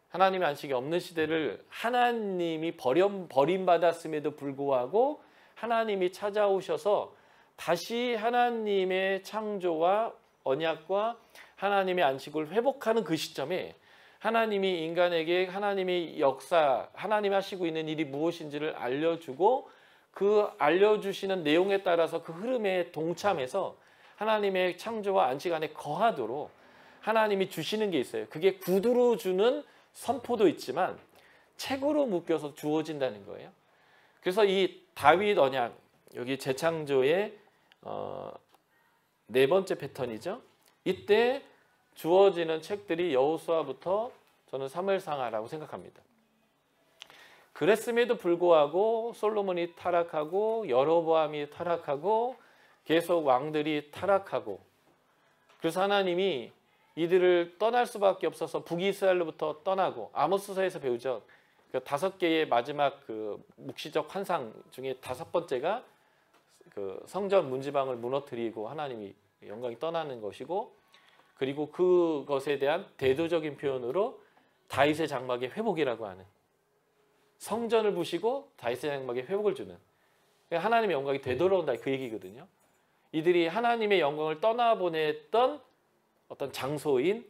하나님의 안식이 없는 시대를 하나님이 버림받았음에도 불구하고 하나님이 찾아오셔서 다시 하나님의 창조와 언약과 하나님의 안식을 회복하는 그 시점에 하나님이 인간에게 하나님의 역사, 하나님이 하시고 있는 일이 무엇인지를 알려주고 그 알려주시는 내용에 따라서 그 흐름에 동참해서 하나님의 창조와 안식 안에 거하도록 하나님이 주시는 게 있어요. 그게 구두로 주는 선포도 있지만 책으로 묶여서 주어진다는 거예요. 그래서 이 다윗 언약, 여기 재창조의 네 번째 패턴이죠. 이때 주어지는 책들이 여호수아부터 저는 사무엘상하라고 생각합니다. 그랬음에도 불구하고 솔로몬이 타락하고 여로보암이 타락하고 계속 왕들이 타락하고, 그래서 하나님이 이들을 떠날 수밖에 없어서 북이스라엘로부터 떠나고, 아모스서에서 배우죠. 그 5개의 마지막 그 묵시적 환상 중에 5번째가 그 성전 문지방을 무너뜨리고 하나님이 영광이 떠나는 것이고, 그리고 그것에 대한 대조적인 표현으로 다윗의 장막의 회복이라고 하는, 성전을 부시고 다윗의 장막에 회복을 주는, 하나님의 영광이 되돌아온다, 그 얘기거든요. 이들이 하나님의 영광을 떠나보냈던 어떤 장소인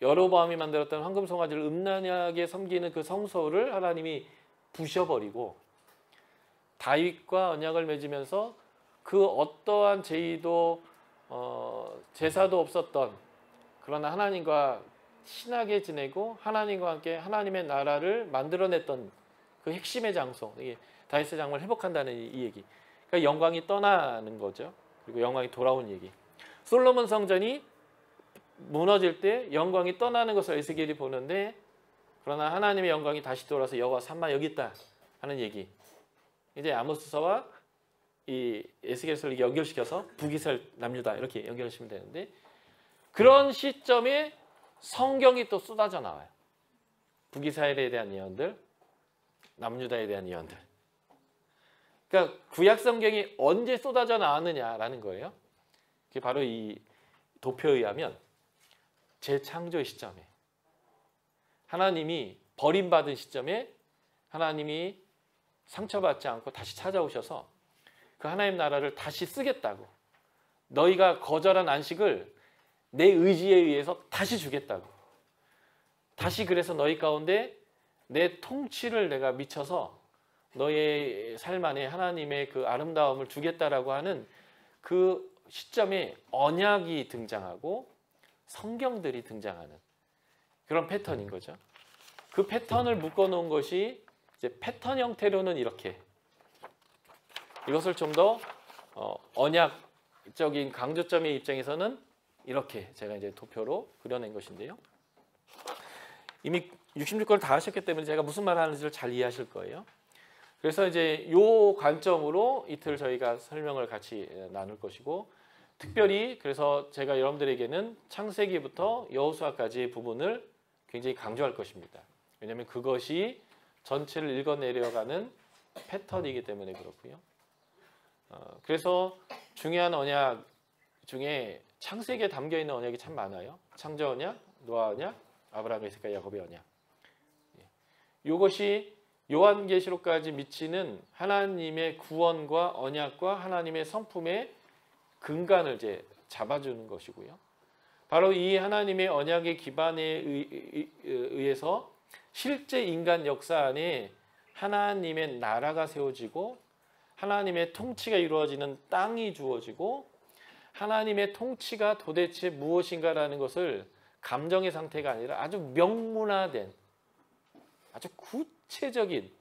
여로보암이 만들었던 황금송아지를 음란하게 섬기는 그 성소를 하나님이 부셔버리고 다윗과 언약을 맺으면서 그 어떠한 제의도 제사도 없었던, 그러나 하나님과 친하게 지내고 하나님과 함께 하나님의 나라를 만들어냈던 그 핵심의 장소, 다윗의 장막을 회복한다는 이 얘기. 그러니까 영광이 떠나는 거죠. 그리고 영광이 돌아온 얘기. 솔로몬 성전이 무너질 때 영광이 떠나는 것을 에스겔이 보는데, 그러나 하나님의 영광이 다시 돌아서 여호와 삼마 여기 있다 하는 얘기. 이제 아모스서와 이 에스겔서를 연결시켜서 북이스라엘 남유다 이렇게 연결하시면 되는데, 그런 시점에 성경이 또 쏟아져 나와요. 북이스라엘에 대한 예언들, 남유다에 대한 예언들. 그러니까 구약 성경이 언제 쏟아져 나왔느냐라는 거예요. 그게 바로 이 도표에 의하면 재창조의 시점에, 하나님이 버림받은 시점에 하나님이 상처받지 않고 다시 찾아오셔서 그 하나님 나라를 다시 쓰겠다고, 너희가 거절한 안식을 내 의지에 의해서 다시 주겠다고, 다시 그래서 너희 가운데 내 통치를 내가 미쳐서 너의 삶 안에 하나님의 그 아름다움을 주겠다라고 하는 그 시점에 언약이 등장하고 성경들이 등장하는 그런 패턴인 거죠. 그 패턴을 묶어놓은 것이 이제 패턴 형태로는 이렇게, 이것을 좀 더 언약적인 강조점의 입장에서는 이렇게 제가 이제 도표로 그려낸 것인데요. 이미 66권을 다 하셨기 때문에 제가 무슨 말 하는지를 잘 이해하실 거예요. 그래서 이제 요 관점으로 이틀 저희가 설명을 같이 나눌 것이고, 특별히 그래서 제가 여러분들에게는 창세기부터 여호수아까지의 부분을 굉장히 강조할 것입니다. 왜냐하면 그것이 전체를 읽어내려가는 패턴이기 때문에 그렇고요. 그래서 중요한 언약 중에 창세기에 담겨있는 언약이 참 많아요. 창조 언약, 노아 언약, 아브라함, 이삭과 야곱의 언약. 이것이 요한계시록까지 미치는 하나님의 구원과 언약과 하나님의 성품의 근간을 이제 잡아주는 것이고요. 바로 이 하나님의 언약의 기반에 의해서 실제 인간 역사 안에 하나님의 나라가 세워지고 하나님의 통치가 이루어지는 땅이 주어지고, 하나님의 통치가 도대체 무엇인가라는 것을 감정의 상태가 아니라 아주 명문화된, 아주 구체적인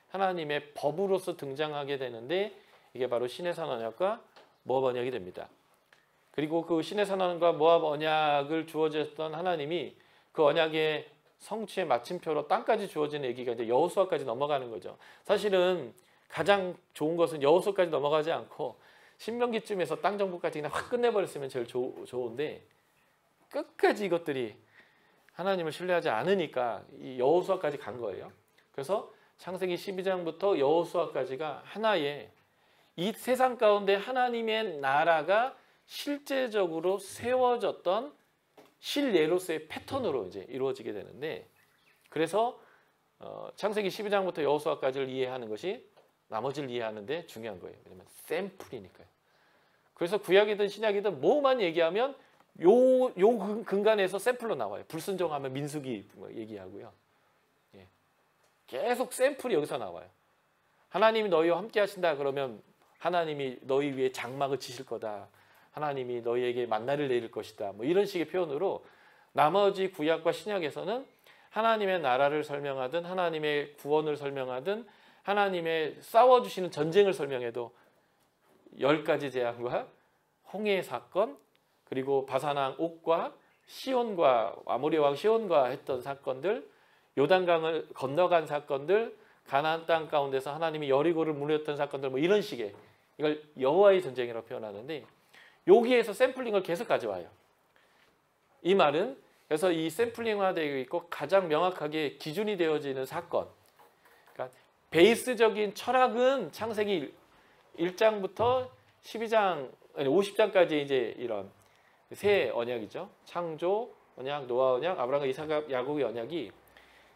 하나님의 법으로서 등장하게 되는데, 이게 바로 시내산 언약과 모압 언약이 됩니다. 그리고 그 시내산 언약과 모압 언약을 주어졌던 하나님이 그 언약의 성취의 마침표로 땅까지 주어지는 얘기가 이제 여호수아까지 넘어가는 거죠. 사실은 가장 좋은 것은 여호수아까지 넘어가지 않고 신명기쯤에서 땅 정복까지 그냥 확 끝내버렸으면 제일 좋은데 끝까지 이것들이 하나님을 신뢰하지 않으니까 이 여호수아까지 간 거예요. 그래서 창세기 12장부터 여호수아까지가 하나의 이 세상 가운데 하나님의 나라가 실제적으로 세워졌던 실예로서의 패턴으로 이제 이루어지게 되는데, 그래서 창세기 12장부터 여호수아까지를 이해하는 것이 나머지를 이해하는데 중요한 거예요. 왜냐하면 샘플이니까요. 그래서 구약이든 신약이든 뭐만 얘기하면 요 근간에서 샘플로 나와요. 불순종하면 민수기 얘기하고요. 예. 계속 샘플이 여기서 나와요. 하나님이 너희와 함께 하신다 그러면 하나님이 너희 위에 장막을 치실 거다. 하나님이 너희에게 만나를 내릴 것이다. 뭐 이런 식의 표현으로 나머지 구약과 신약에서는 하나님의 나라를 설명하든 하나님의 구원을 설명하든 하나님의 싸워주시는 전쟁을 설명해도 10가지 재앙과 홍해의 사건, 그리고 바산왕 옥과 시온과 아모리 왕 시온과 했던 사건들, 요단강을 건너간 사건들, 가나안 땅 가운데서 하나님이 여리고를 무너뜨렸던 사건들, 뭐 이런 식의, 이걸 여호와의 전쟁이라고 표현하는데 여기에서 샘플링을 계속 가져와요. 이 말은 그래서 이 샘플링화되어 있고 가장 명확하게 기준이 되어지는 사건, 그러니까 베이스적인 철학은 창세기 1장부터 12장, 아니 50장까지 이제 이런 세 언약이죠. 창조 언약, 노아 언약, 아브라함과 이삭, 야곱의 언약이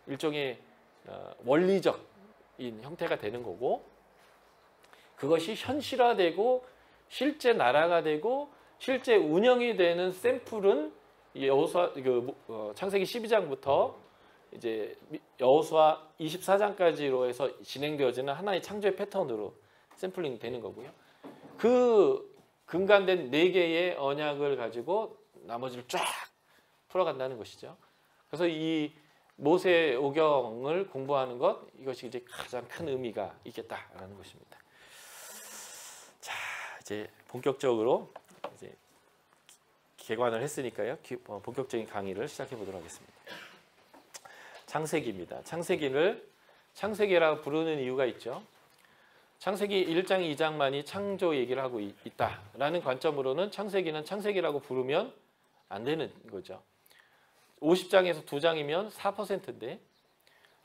일종의 원리적인 형태가 되는 거고, 그것이 현실화되고 실제 나라가 되고 실제 운영이 되는 샘플은 창세기 12장부터 이제 여호수아 24장까지로 해서 진행되어지는 하나의 창조의 패턴으로 샘플링 되는 거고요. 그 근간된 4개의 언약을 가지고 나머지를 쫙 풀어간다는 것이죠. 그래서 이 모세 오경을 공부하는 것, 이것이 이제 가장 큰 의미가 있겠다라는 것입니다. 자, 이제 본격적으로 이제 개관을 했으니까요. 본격적인 강의를 시작해 보도록 하겠습니다. 창세기입니다. 창세기를 창세기라고 부르는 이유가 있죠. 창세기 1장, 2장만이 창조 얘기를 하고 있다라는 관점으로는 창세기는 창세기라고 부르면 안 되는 거죠. 50장에서 2장이면 4%인데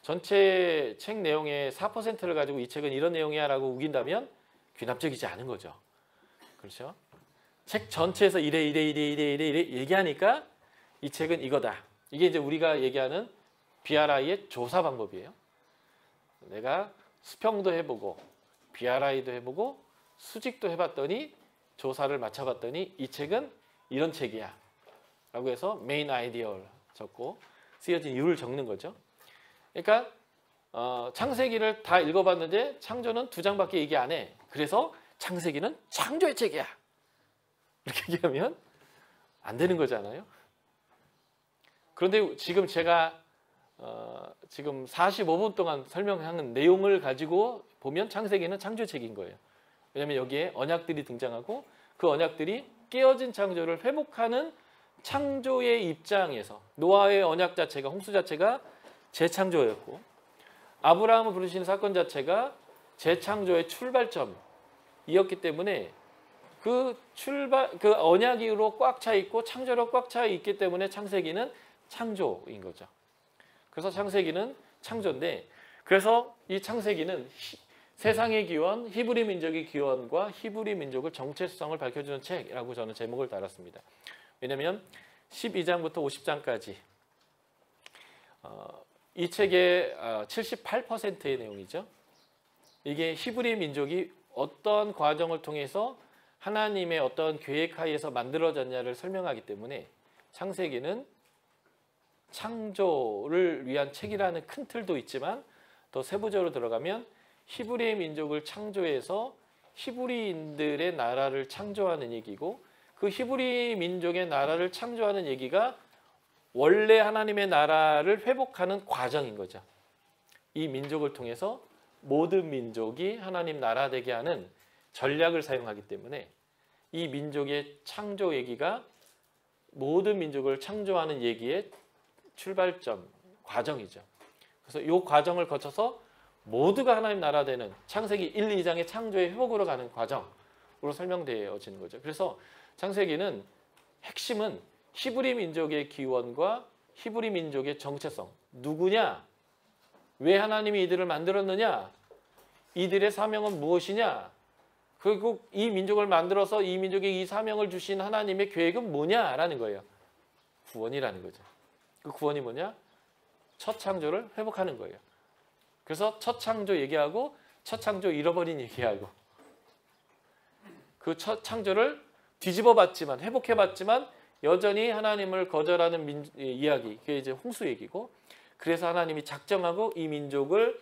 전체 책 내용의 4%를 가지고 이 책은 이런 내용이야 라고 우긴다면 귀납적이지 않은 거죠. 그렇죠? 책 전체에서 이래 얘기하니까 이 책은 이거다. 이게 이제 우리가 얘기하는 BRI의 조사 방법이에요. 내가 수평도 해보고 BRI도 해보고 수직도 해봤더니 조사를 맞춰봤더니 이 책은 이런 책이야 라고 해서 메인 아이디어를 적고 쓰여진 이유를 적는 거죠. 그러니까 창세기를 다 읽어봤는데 창조는 2장밖에 얘기 안 해. 그래서 창세기는 창조의 책이야 이렇게 얘기하면 안 되는 거잖아요. 그런데 지금 제가 지금 45분 동안 설명하는 내용을 가지고 보면 창세기는 창조책인 거예요. 왜냐하면 여기에 언약들이 등장하고 그 언약들이 깨어진 창조를 회복하는 창조의 입장에서 노아의 언약 자체가, 홍수 자체가 재창조였고 아브라함을 부르시는 사건 자체가 재창조의 출발점이었기 때문에 그 언약으로 꽉 차 있고 창조로 꽉 차 있기 때문에 창세기는 창조인 거죠. 그래서 창세기는 창조인데, 그래서 이 창세기는 세상의 기원, 히브리 민족의 기원과 히브리 민족의 정체성을 밝혀주는 책이라고 저는 제목을 달았습니다. 왜냐하면 12장부터 50장까지 이 책의 78%의 내용이죠. 이게 히브리 민족이 어떤 과정을 통해서 하나님의 어떤 계획 하에서 만들어졌냐를 설명하기 때문에 창세기는 창조를 위한 책이라는 큰 틀도 있지만 더 세부적으로 들어가면 히브리 민족을 창조해서 히브리인들의 나라를 창조하는 얘기고, 그 히브리 민족의 나라를 창조하는 얘기가 원래 하나님의 나라를 회복하는 과정인 거죠. 이 민족을 통해서 모든 민족이 하나님 나라 되게 하는 전략을 사용하기 때문에 이 민족의 창조 얘기가 모든 민족을 창조하는 얘기의 출발점, 과정이죠. 그래서 이 과정을 거쳐서 모두가 하나님 나라 되는 창세기 1, 2장의 창조의 회복으로 가는 과정으로 설명되어지는 거죠. 그래서 창세기는 핵심은 히브리 민족의 기원과 히브리 민족의 정체성. 누구냐? 왜 하나님이 이들을 만들었느냐? 이들의 사명은 무엇이냐? 그리고 이 민족을 만들어서 이 민족에 이 사명을 주신 하나님의 계획은 뭐냐라는 거예요. 구원이라는 거죠. 그 구원이 뭐냐? 첫 창조를 회복하는 거예요. 그래서 첫 창조 얘기하고 첫 창조 잃어버린 얘기하고 그 첫 창조를 뒤집어 봤지만 회복해 봤지만 여전히 하나님을 거절하는 이야기. 그게 이제 홍수 얘기고 그래서 하나님이 작정하고 이 민족을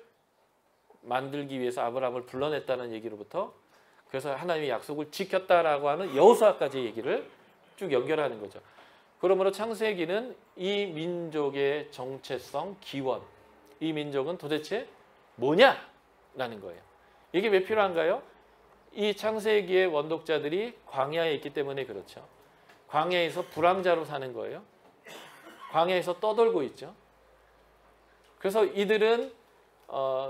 만들기 위해서 아브라함을 불러냈다는 얘기로부터 그래서 하나님의 약속을 지켰다라고 하는 여호수아까지 얘기를 쭉 연결하는 거죠. 그러므로 창세기는 이 민족의 정체성, 기원, 이 민족은 도대체 뭐냐라는 거예요. 이게 왜 필요한가요? 이 창세기의 원독자들이 광야에 있기 때문에 그렇죠. 광야에서 불황자로 사는 거예요. 광야에서 떠돌고 있죠. 그래서 이들은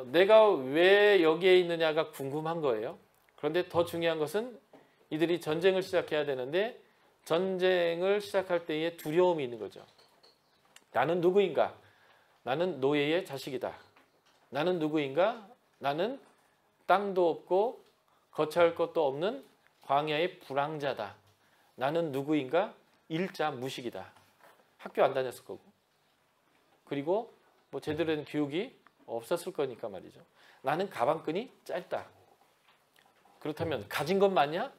내가 왜 여기에 있느냐가 궁금한 거예요. 그런데 더 중요한 것은 이들이 전쟁을 시작해야 되는데 전쟁을 시작할 때에 두려움이 있는 거죠. 나는 누구인가? 나는 노예의 자식이다. 나는 누구인가? 나는 땅도 없고 거처할 것도 없는 광야의 불황자다. 나는 누구인가? 일자 무식이다. 학교 안 다녔을 거고 그리고 뭐 제대로 된 교육이 없었을 거니까 말이죠. 나는 가방끈이 짧다. 그렇다면 가진 것 맞냐?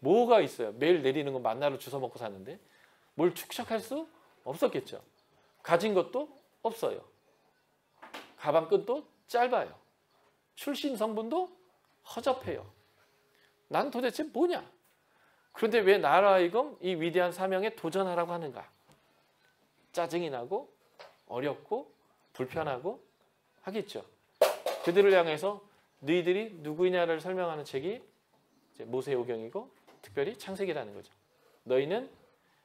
뭐가 있어요? 매일 내리는 거 만나로 주워 먹고 사는데 뭘 축적할 수 없었겠죠. 가진 것도 없어요. 가방끈도 짧아요. 출신 성분도 허접해요. 난 도대체 뭐냐? 그런데 왜 나로 하여금 이 위대한 사명에 도전하라고 하는가? 짜증이 나고 어렵고 불편하고 하겠죠. 그들을 향해서 너희들이 누구냐를 설명하는 책이 이제 모세오경이고 특별히 창세기라는 거죠. 너희는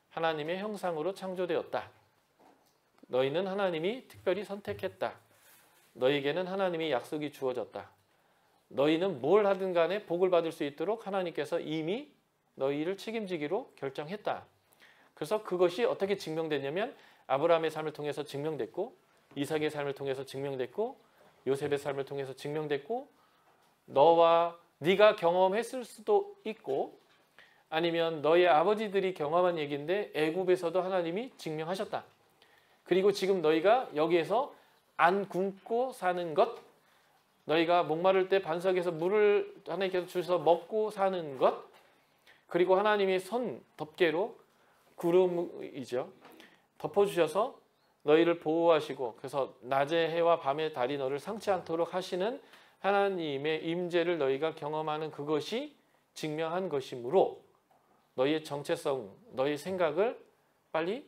하나님의 형상으로 창조되었다. 너희는 하나님이 특별히 선택했다. 너희에게는 하나님의 약속이 주어졌다. 너희는 뭘 하든 간에 복을 받을 수 있도록 하나님께서 이미 너희를 책임지기로 결정했다. 그래서 그것이 어떻게 증명됐냐면 아브라함의 삶을 통해서 증명됐고 이삭의 삶을 통해서 증명됐고 요셉의 삶을 통해서 증명됐고 너와 네가 경험했을 수도 있고 아니면 너의 아버지들이 경험한 얘기인데 애굽에서도 하나님이 증명하셨다. 그리고 지금 너희가 여기에서 안 굶고 사는 것, 너희가 목마를 때 반석에서 물을 하나님께서 주셔서 먹고 사는 것, 그리고 하나님이 손 덮개로 구름이죠. 덮어주셔서 너희를 보호하시고 그래서 낮의 해와 밤의 달이 너를 상치 않도록 하시는 하나님의 임재를 너희가 경험하는 그것이 증명한 것이므로 너희의 정체성, 너희 생각을 빨리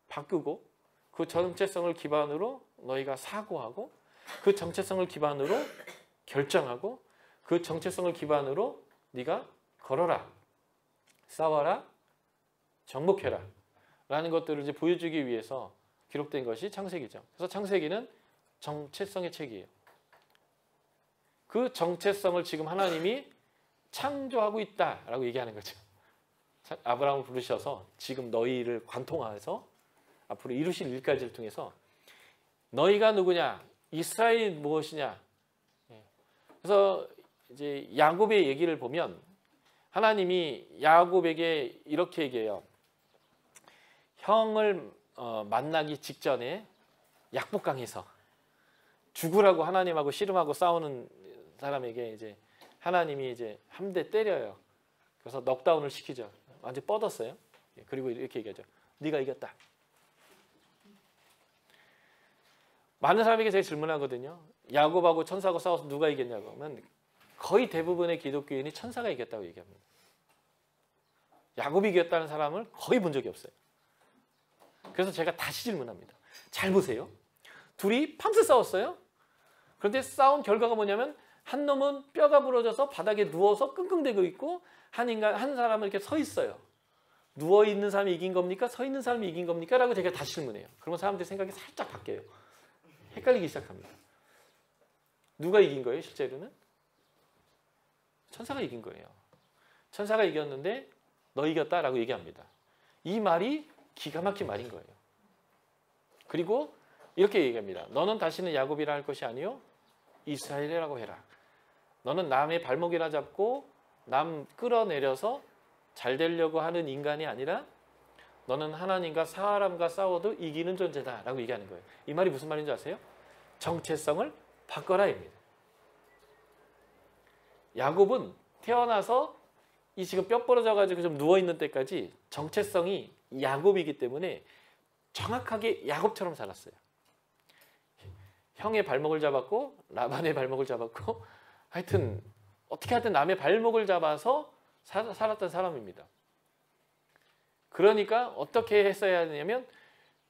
바꾸고 그 정체성을 기반으로 너희가 사고하고 그 정체성을 기반으로 결정하고 그 정체성을 기반으로 네가 걸어라, 싸워라, 정복해라 라는 것들을 이제 보여주기 위해서 기록된 것이 창세기죠. 그래서 창세기는 정체성의 책이에요. 그 정체성을 지금 하나님이 창조하고 있다라고 얘기하는 거죠. 아브라함을 부르셔서 지금 너희를 관통하여서 앞으로 이루실 일까지를 통해서 너희가 누구냐? 이스라엘이 무엇이냐? 그래서 이제 야곱의 얘기를 보면 하나님이 야곱에게 이렇게 얘기해요. 형을 만나기 직전에 약복강에서 죽으라고 하나님하고 씨름하고 싸우는 사람에게 이제 하나님이 이제 한 대 때려요. 그래서 넉다운을 시키죠. 완전 뻗었어요. 그리고 이렇게 얘기하죠. 네가 이겼다. 많은 사람에게 제가 질문하거든요. 야곱하고 천사하고 싸워서 누가 이겼냐고 하면 거의 대부분의 기독교인이 천사가 이겼다고 얘기합니다. 야곱이 이겼다는 사람을 거의 본 적이 없어요. 그래서 제가 다시 질문합니다. 잘 보세요. 둘이 밤새 싸웠어요. 그런데 싸운 결과가 뭐냐면 한 놈은 뼈가 부러져서 바닥에 누워서 끙끙대고 있고 한 사람은 이렇게 서 있어요. 누워 있는 사람이 이긴 겁니까? 서 있는 사람이 이긴 겁니까? 라고 제가 다시 질문해요. 그러면 사람들이 생각이 살짝 바뀌어요. 헷갈리기 시작합니다. 누가 이긴 거예요, 실제로는? 천사가 이긴 거예요. 천사가 이겼는데 너 이겼다라고 얘기합니다. 이 말이 기가 막힌 말인 거예요. 그리고 이렇게 얘기합니다. 너는 다시는 야곱이라 할 것이 아니요 이스라엘이라고 해라. 너는 남의 발목이나 잡고 남 끌어내려서 잘 되려고 하는 인간이 아니라 너는 하나님과 사람과 싸워도 이기는 존재다 라고 얘기하는 거예요. 이 말이 무슨 말인지 아세요? 정체성을 바꿔라 입니다. 야곱은 태어나서 이 지금 뼈 부러져가지고 좀 누워있는 때까지 정체성이 야곱이기 때문에 정확하게 야곱처럼 살았어요. 형의 발목을 잡았고 라반의 발목을 잡았고 하여튼 어떻게 하든 남의 발목을 잡아서 살았던 사람입니다. 그러니까 어떻게 했어야 하냐면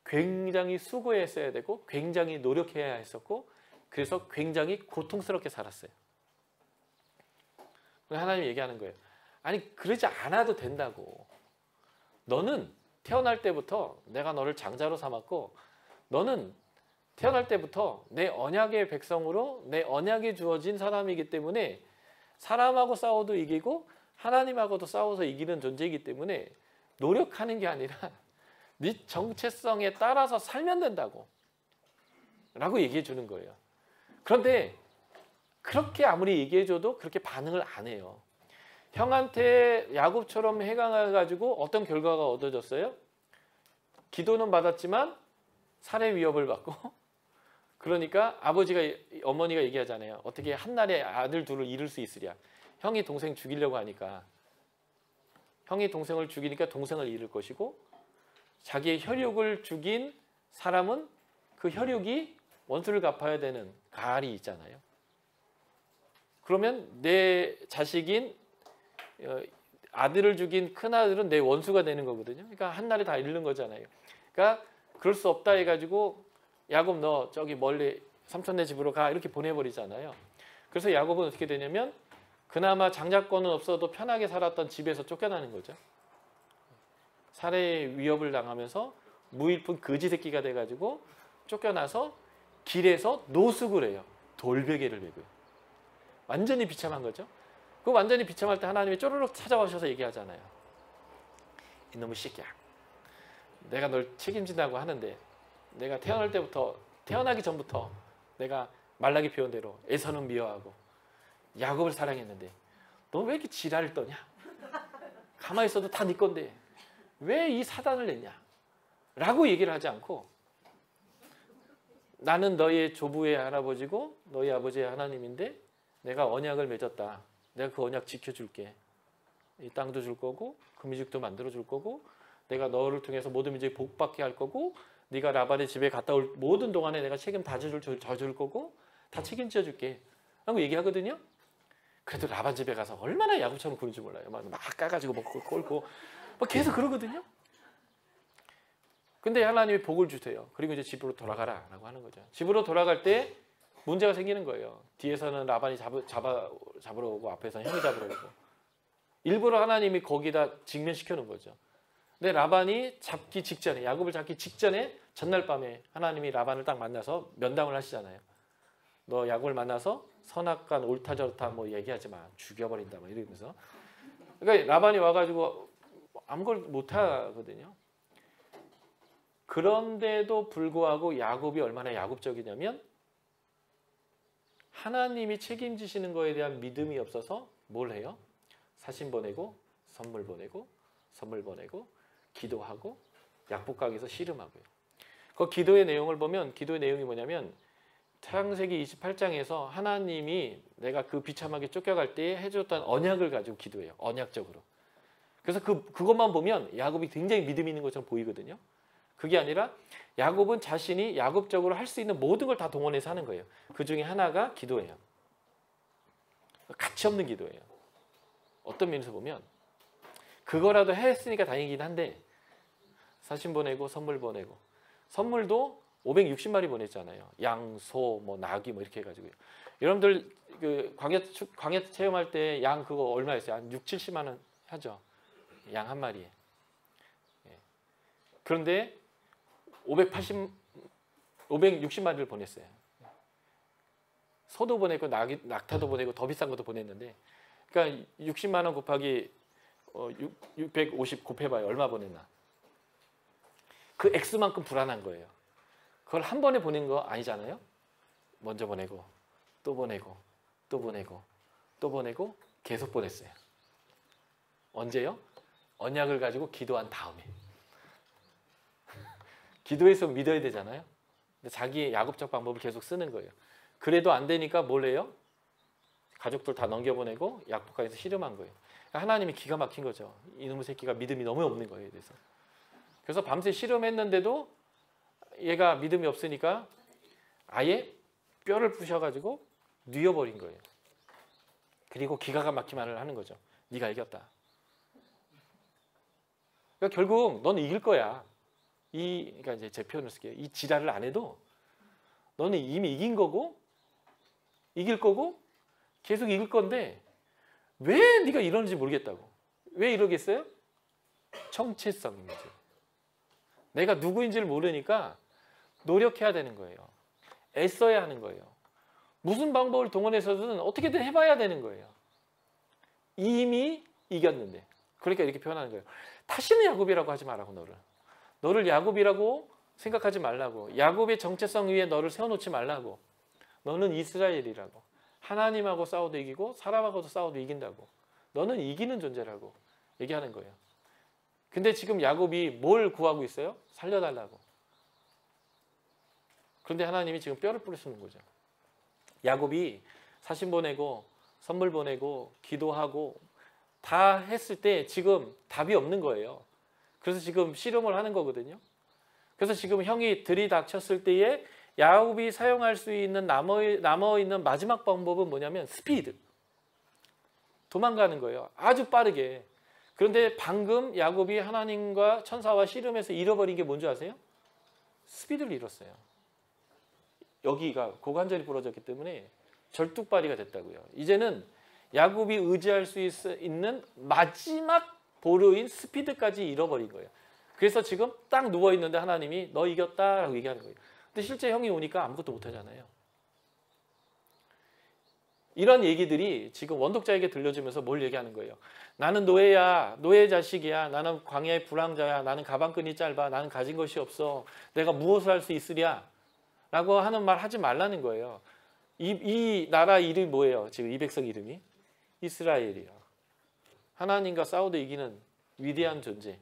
굉장히 수고했어야 되고 굉장히 노력해야 했었고 그래서 굉장히 고통스럽게 살았어요. 하나님이 얘기하는 거예요. 아니 그러지 않아도 된다고. 너는 태어날 때부터 내가 너를 장자로 삼았고 너는 태어날 때부터 내 언약의 백성으로 내 언약이 주어진 사람이기 때문에 사람하고 싸워도 이기고 하나님하고도 싸워서 이기는 존재이기 때문에 노력하는 게 아니라 네 정체성에 따라서 살면 된다고 라고 얘기해 주는 거예요. 그런데 그렇게 아무리 얘기해 줘도 그렇게 반응을 안 해요. 형한테 야곱처럼 해가지고 어떤 결과가 얻어졌어요? 기도는 받았지만 살해 위협을 받고 그러니까 어머니가 얘기하잖아요. 어떻게 한날에 아들 둘을 잃을 수 있으랴. 형이 동생 죽이려고 하니까 형이 동생을 죽이니까 동생을 잃을 것이고 자기의 혈육을 죽인 사람은 그 혈육이 원수를 갚아야 되는 가알이 있잖아요. 그러면 내 자식인 아들을 죽인 큰아들은 내 원수가 되는 거거든요. 그러니까 한날에 다 잃는 거잖아요. 그러니까 그럴 수 없다 해가지고 야곱 너 저기 멀리 삼촌네 집으로 가 이렇게 보내버리잖아요. 그래서 야곱은 어떻게 되냐면 그나마 장자권은 없어도 편하게 살았던 집에서 쫓겨나는 거죠. 살해 위협을 당하면서 무일푼 거지 새끼가 돼가지고 쫓겨나서 길에서 노숙을 해요. 돌베개를 메고요. 완전히 비참한 거죠. 그 완전히 비참할 때 하나님이 쪼르륵 찾아오셔서 얘기하잖아요. 이놈의 새끼야. 내가 널 책임진다고 하는데 내가 태어나기 전부터 내가 말라기 표현대로 에서는 미워하고 야곱을 사랑했는데 너 왜 이렇게 지랄을 떠냐? 가만히 있어도 다 네 건데 왜 이 사단을 냈냐? 라고 얘기를 하지 않고 나는 너의 조부의 할아버지고 너희 아버지의 하나님인데 내가 언약을 맺었다. 내가 그 언약 지켜줄게. 이 땅도 줄 거고 금유직도 만들어 줄 거고 내가 너를 통해서 모든 민족이 복받게 할 거고 네가 라반의 집에 갔다 올 모든 동안에 내가 책임 다 져줄 거고 다 책임져 줄게 라고 얘기하거든요. 그래도 라반 집에 가서 얼마나 야곱처럼 구는지 몰라요. 막 까가지고 먹고 꼴고 막 계속 그러거든요. 근데 하나님이 복을 주세요. 그리고 이제 집으로 돌아가라 라고 하는 거죠. 집으로 돌아갈 때 문제가 생기는 거예요. 뒤에서는 라반이 잡으러 오고 앞에서는 형이 잡으러 오고 일부러 하나님이 거기다 직면시켜 놓은 거죠. 근데 라반이 야곱을 잡기 직전에 전날 밤에 하나님이 라반을 딱 만나서 면담을 하시잖아요. 너 야곱을 만나서 선악간 옳다 저렇다 뭐 얘기하지 마. 죽여버린다 뭐 이러면서. 그러니까 라반이 와가지고 아무걸 못하거든요. 그런데도 불구하고 야곱이 얼마나 야곱적이냐면 하나님이 책임지시는 거에 대한 믿음이 없어서 뭘 해요? 사신 보내고 선물 보내고 선물 보내고 기도하고 약복강에서 씨름하고요. 그 기도의 내용을 보면 기도의 내용이 뭐냐면 창세기 28장에서 하나님이 내가 그 비참하게 쫓겨갈 때 해줬던 언약을 가지고 기도해요. 언약적으로. 그래서 그것만 보면 야곱이 굉장히 믿음이 있는 것처럼 보이거든요. 그게 아니라 야곱은 자신이 야곱적으로 할 수 있는 모든 걸 다 동원해서 하는 거예요. 그 중에 하나가 기도예요. 가치 없는 기도예요. 어떤 면에서 보면 그거라도 했으니까 다행이긴 한데 사신 보내고 선물 보내고 선물도 560마리 보냈잖아요. 양, 소, 뭐 나귀 뭐 이렇게 해가지고요. 여러분들 그 광야 체험할 때 양 그거 얼마였어요? 한 6, 70만 원 하죠. 양 한 마리에. 그런데 560마리를 보냈어요. 소도 보내고 낙타도 보내고 더 비싼 것도 보냈는데, 그러니까 60만 원 곱하기 650 곱해봐요. 얼마 보냈나? 그 X만큼 불안한 거예요. 그걸 한 번에 보낸 거 아니잖아요. 먼저 보내고 또 보내고 또 보내고 또 보내고 계속 보냈어요. 언제요? 언약을 가지고 기도한 다음에. 기도해서 믿어야 되잖아요. 근데 자기의 야곱적 방법을 계속 쓰는 거예요. 그래도 안 되니까 뭘 해요? 가족들 다 넘겨보내고 약속하에서 씨름한 거예요. 하나님이 기가 막힌 거죠. 이놈의 새끼가 믿음이 너무 없는 거예요. 그래서 밤새 씨름했는데도 얘가 믿음이 없으니까 아예 뼈를 부셔가지고 뉘어버린 거예요. 그리고 기가 막힌 말을 하는 거죠. 네가 이겼다. 그러니까 결국 너는 이길 거야. 그러니까 이제 제 표현을 쓸게요. 이 지랄을 안 해도 너는 이미 이긴 거고 이길 거고 계속 이길 건데 왜 네가 이러는지 모르겠다고. 왜 이러겠어요? 정체성입니다. 내가 누구인지를 모르니까 노력해야 되는 거예요. 애써야 하는 거예요. 무슨 방법을 동원해서든 어떻게든 해봐야 되는 거예요. 이미 이겼는데. 그러니까 이렇게 표현하는 거예요. 다시는 야곱이라고 하지 말라고 너를 야곱이라고 생각하지 말라고. 야곱의 정체성 위에 너를 세워놓지 말라고. 너는 이스라엘이라고. 하나님하고 싸워도 이기고 사람하고도 싸워도 이긴다고. 너는 이기는 존재라고 얘기하는 거예요. 근데 지금 야곱이 뭘 구하고 있어요? 살려달라고. 그런데 하나님이 지금 뼈를 뿌리시는 거죠. 야곱이 사신 보내고 선물 보내고 기도하고 다 했을 때 지금 답이 없는 거예요. 그래서 지금 씨름을 하는 거거든요. 그래서 지금 형이 들이닥쳤을 때에 야곱이 사용할 수 있는 남아있는 마지막 방법은 뭐냐면 스피드. 도망가는 거예요. 아주 빠르게. 그런데 방금 야곱이 하나님과 천사와 씨름해서 잃어버린 게 뭔지 아세요? 스피드를 잃었어요. 여기가 고관절이 부러졌기 때문에 절뚝발이가 됐다고요. 이제는 야곱이 의지할 수 있는 마지막 보루인 스피드까지 잃어버린 거예요. 그래서 지금 딱 누워있는데 하나님이 너 이겼다라고 얘기하는 거예요. 근데 실제 형이 오니까 아무것도 못하잖아요. 이런 얘기들이 지금 원독자에게 들려주면서 뭘 얘기하는 거예요? 나는 노예야, 노예 자식이야, 나는 광야의 불황자야, 나는 가방끈이 짧아, 나는 가진 것이 없어, 내가 무엇을 할 수 있으랴? 라고 하는 말 하지 말라는 거예요. 이 나라 이름이 뭐예요? 지금 이 백성 이름이? 이스라엘이요. 하나님과 싸우도 이기는 위대한 존재.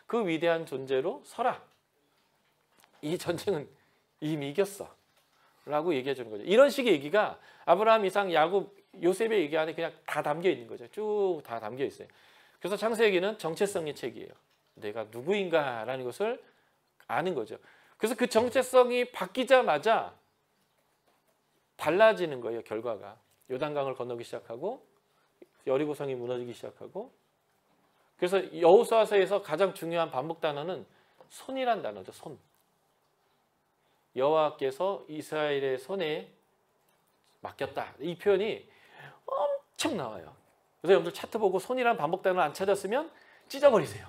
그 위대한 존재로 서라. 이 전쟁은 이미 이겼어. 라고 얘기해 주는 거죠. 이런 식의 얘기가 아브라함, 이삭, 야곱, 요셉의 얘기 안에 그냥 다 담겨 있는 거죠. 쭉 다 담겨 있어요. 그래서 창세기는 정체성의 책이에요. 내가 누구인가라는 것을 아는 거죠. 그래서 그 정체성이 바뀌자마자 달라지는 거예요. 결과가. 요단강을 건너기 시작하고 여리고성이 무너지기 시작하고. 그래서 여호수아서에서 가장 중요한 반복 단어는 손이란 단어죠. 손. 여호와께서 이스라엘의 손에 맡겼다. 이 표현이 엄청 나와요. 그래서 여러분들 차트 보고 손이란 반복 단어를 안 찾았으면 찢어버리세요.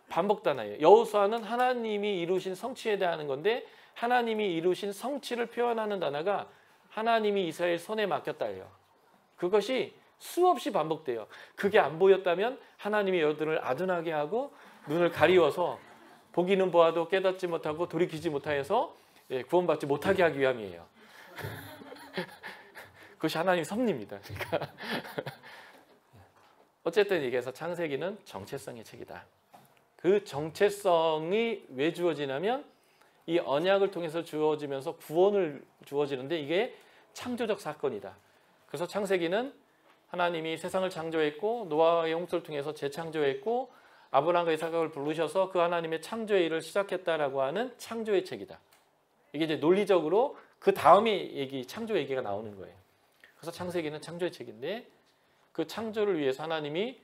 반복 단어예요. 여호수아는 하나님이 이루신 성취에 대한 건데 하나님이 이루신 성취를 표현하는 단어가 하나님이 이스라엘 손에 맡겼다예요. 그것이 수없이 반복돼요. 그게 안 보였다면 하나님이 여러분을 아둔하게 하고 눈을 가리워서 보기는 보아도 깨닫지 못하고 돌이키지 못하여서 구원받지 못하게 하기 위함이에요. 그것이 하나님의 섭리입니다. 그러니까 어쨌든 얘기해서 창세기는 정체성의 책이다. 그 정체성이 왜 주어지냐면 이 언약을 통해서 주어지면서 구원을 주어지는데 이게 창조적 사건이다. 그래서 창세기는 하나님이 세상을 창조했고 노아의 홍수를 통해서 재창조했고 아브라함과 이삭을 부르셔서 그 하나님의 창조의 일을 시작했다라고 하는 창조의 책이다. 이게 이제 논리적으로 그 다음에 창조 얘기가 나오는 거예요. 그래서 창세기는 창조의 책인데 그 창조를 위해서 하나님이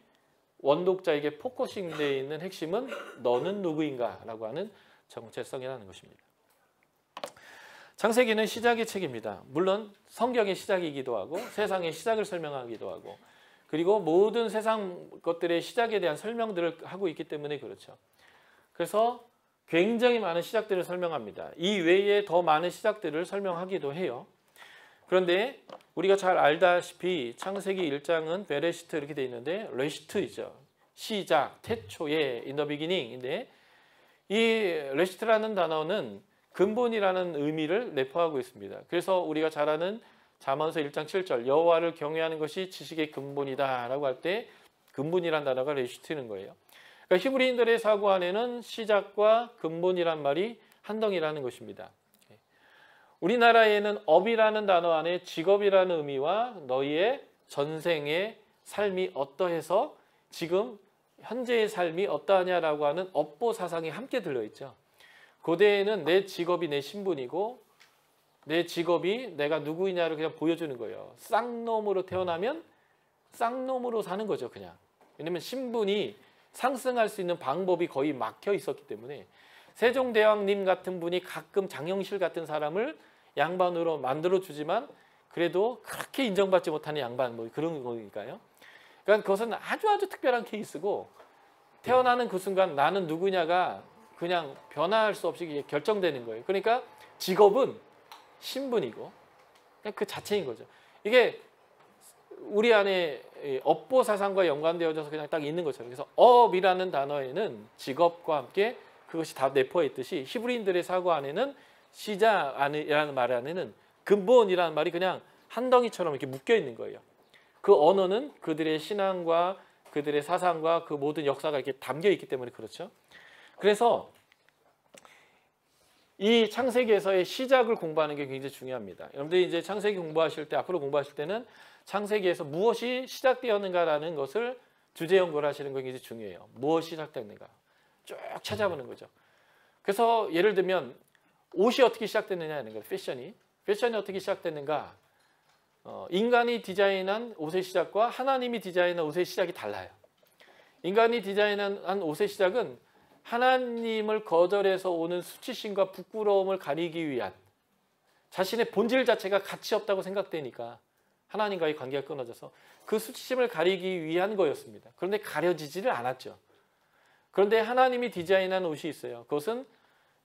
원독자에게 포커싱되어 있는 핵심은 너는 누구인가? 라고 하는 정체성이라는 것입니다. 창세기는 시작의 책입니다. 물론 성경의 시작이기도 하고 세상의 시작을 설명하기도 하고 그리고 모든 세상 것들의 시작에 대한 설명들을 하고 있기 때문에 그렇죠. 그래서 굉장히 많은 시작들을 설명합니다. 이 외에 더 많은 시작들을 설명하기도 해요. 그런데 우리가 잘 알다시피 창세기 1장은 베레시트 이렇게 돼 있는데 레시트이죠. 시작, 태초에, in the beginning인데 이 레시트라는 단어는 근본이라는 의미를 내포하고 있습니다. 그래서 우리가 잘 아는 잠언서 1장 7절 여호와를 경외하는 것이 지식의 근본이다 라고 할 때 근본이라는 단어가 레시트는 거예요. 그러니까 히브리인들의 사고 안에는 시작과 근본이란 말이 한덩이라는 것입니다. 우리나라에는 업이라는 단어 안에 직업이라는 의미와 너희의 전생의 삶이 어떠해서 지금 현재의 삶이 어떠하냐라고 하는 업보 사상이 함께 들어있죠. 고대에는 내 직업이 내 신분이고 내 직업이 내가 누구이냐를 그냥 보여주는 거예요. 쌍놈으로 태어나면 쌍놈으로 사는 거죠, 그냥. 왜냐면 신분이 상승할 수 있는 방법이 거의 막혀 있었기 때문에 세종대왕님 같은 분이 가끔 장영실 같은 사람을 양반으로 만들어주지만 그래도 그렇게 인정받지 못하는 양반 뭐 그런 거니까요. 그러니까 그것은 아주 특별한 케이스고 태어나는 그 순간 나는 누구냐가 그냥 변화할 수 없이 결정되는 거예요. 그러니까 직업은 신분이고 그냥 그 자체인 거죠. 이게 우리 안에 업보 사상과 연관되어져서 그냥 딱 있는 것처럼 그래서 업이라는 단어에는 직업과 함께 그것이 다 내포해 있듯이 히브리인들의 사고 안에는 시작이라는 말 안에는 근본이라는 말이 그냥 한 덩이처럼 이렇게 묶여 있는 거예요. 그 언어는 그들의 신앙과 그들의 사상과 그 모든 역사가 이렇게 담겨 있기 때문에 그렇죠. 그래서 이 창세기에서의 시작을 공부하는 게 굉장히 중요합니다. 여러분들이 이제 창세기 공부하실 때 앞으로 공부하실 때는 창세기에서 무엇이 시작되었는가라는 것을 주제 연구를 하시는 게 굉장히 중요해요. 무엇이 시작됐는가 쭉 찾아보는 거죠. 그래서 예를 들면 옷이 어떻게 시작됐느냐 하는 거예요. 패션이 어떻게 시작됐는가. 인간이 디자인한 옷의 시작과 하나님이 디자인한 옷의 시작이 달라요. 인간이 디자인한 옷의 시작은 하나님을 거절해서 오는 수치심과 부끄러움을 가리기 위한 자신의 본질 자체가 가치 없다고 생각되니까 하나님과의 관계가 끊어져서 그 수치심을 가리기 위한 거였습니다. 그런데 가려지지를 않았죠. 그런데 하나님이 디자인한 옷이 있어요. 그것은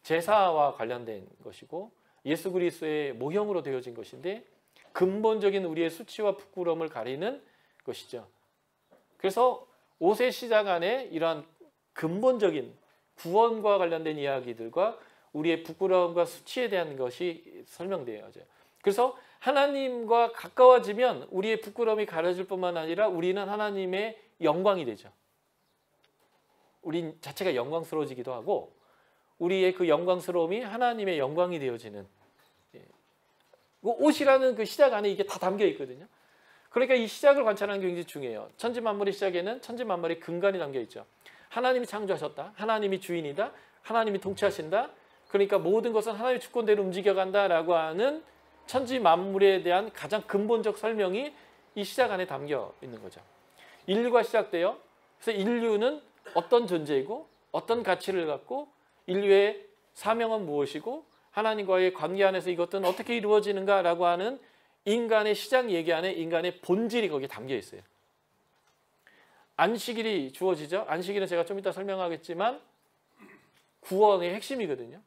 제사와 관련된 것이고 예수 그리스도의 모형으로 되어진 것인데 근본적인 우리의 수치와 부끄러움을 가리는 것이죠. 그래서 옷의 시작 안에 이러한 근본적인 구원과 관련된 이야기들과 우리의 부끄러움과 수치에 대한 것이 설명되어져. 그래서 하나님과 가까워지면 우리의 부끄러움이 가려질 뿐만 아니라 우리는 하나님의 영광이 되죠. 우리 자체가 영광스러워지기도 하고 우리의 그 영광스러움이 하나님의 영광이 되어지는 옷이라는 그 시작 안에 이게 다 담겨 있거든요. 그러니까 이 시작을 관찰하는 게 굉장히 중요해요. 천지만물의 시작에는 천지만물의 근간이 담겨 있죠. 하나님이 창조하셨다. 하나님이 주인이다. 하나님이 통치하신다. 그러니까 모든 것은 하나님의 주권대로 움직여간다라고 하는 천지만물에 대한 가장 근본적 설명이 이 시작 안에 담겨 있는 거죠. 인류가 시작돼요. 그래서 인류는 어떤 존재이고 어떤 가치를 갖고 인류의 사명은 무엇이고 하나님과의 관계 안에서 이것들은 어떻게 이루어지는가라고 하는 인간의 시작 얘기 안에 인간의 본질이 거기에 담겨 있어요. 안식일이 주어지죠. 안식일은 제가 좀 이따 설명하겠지만 구원의 핵심이거든요.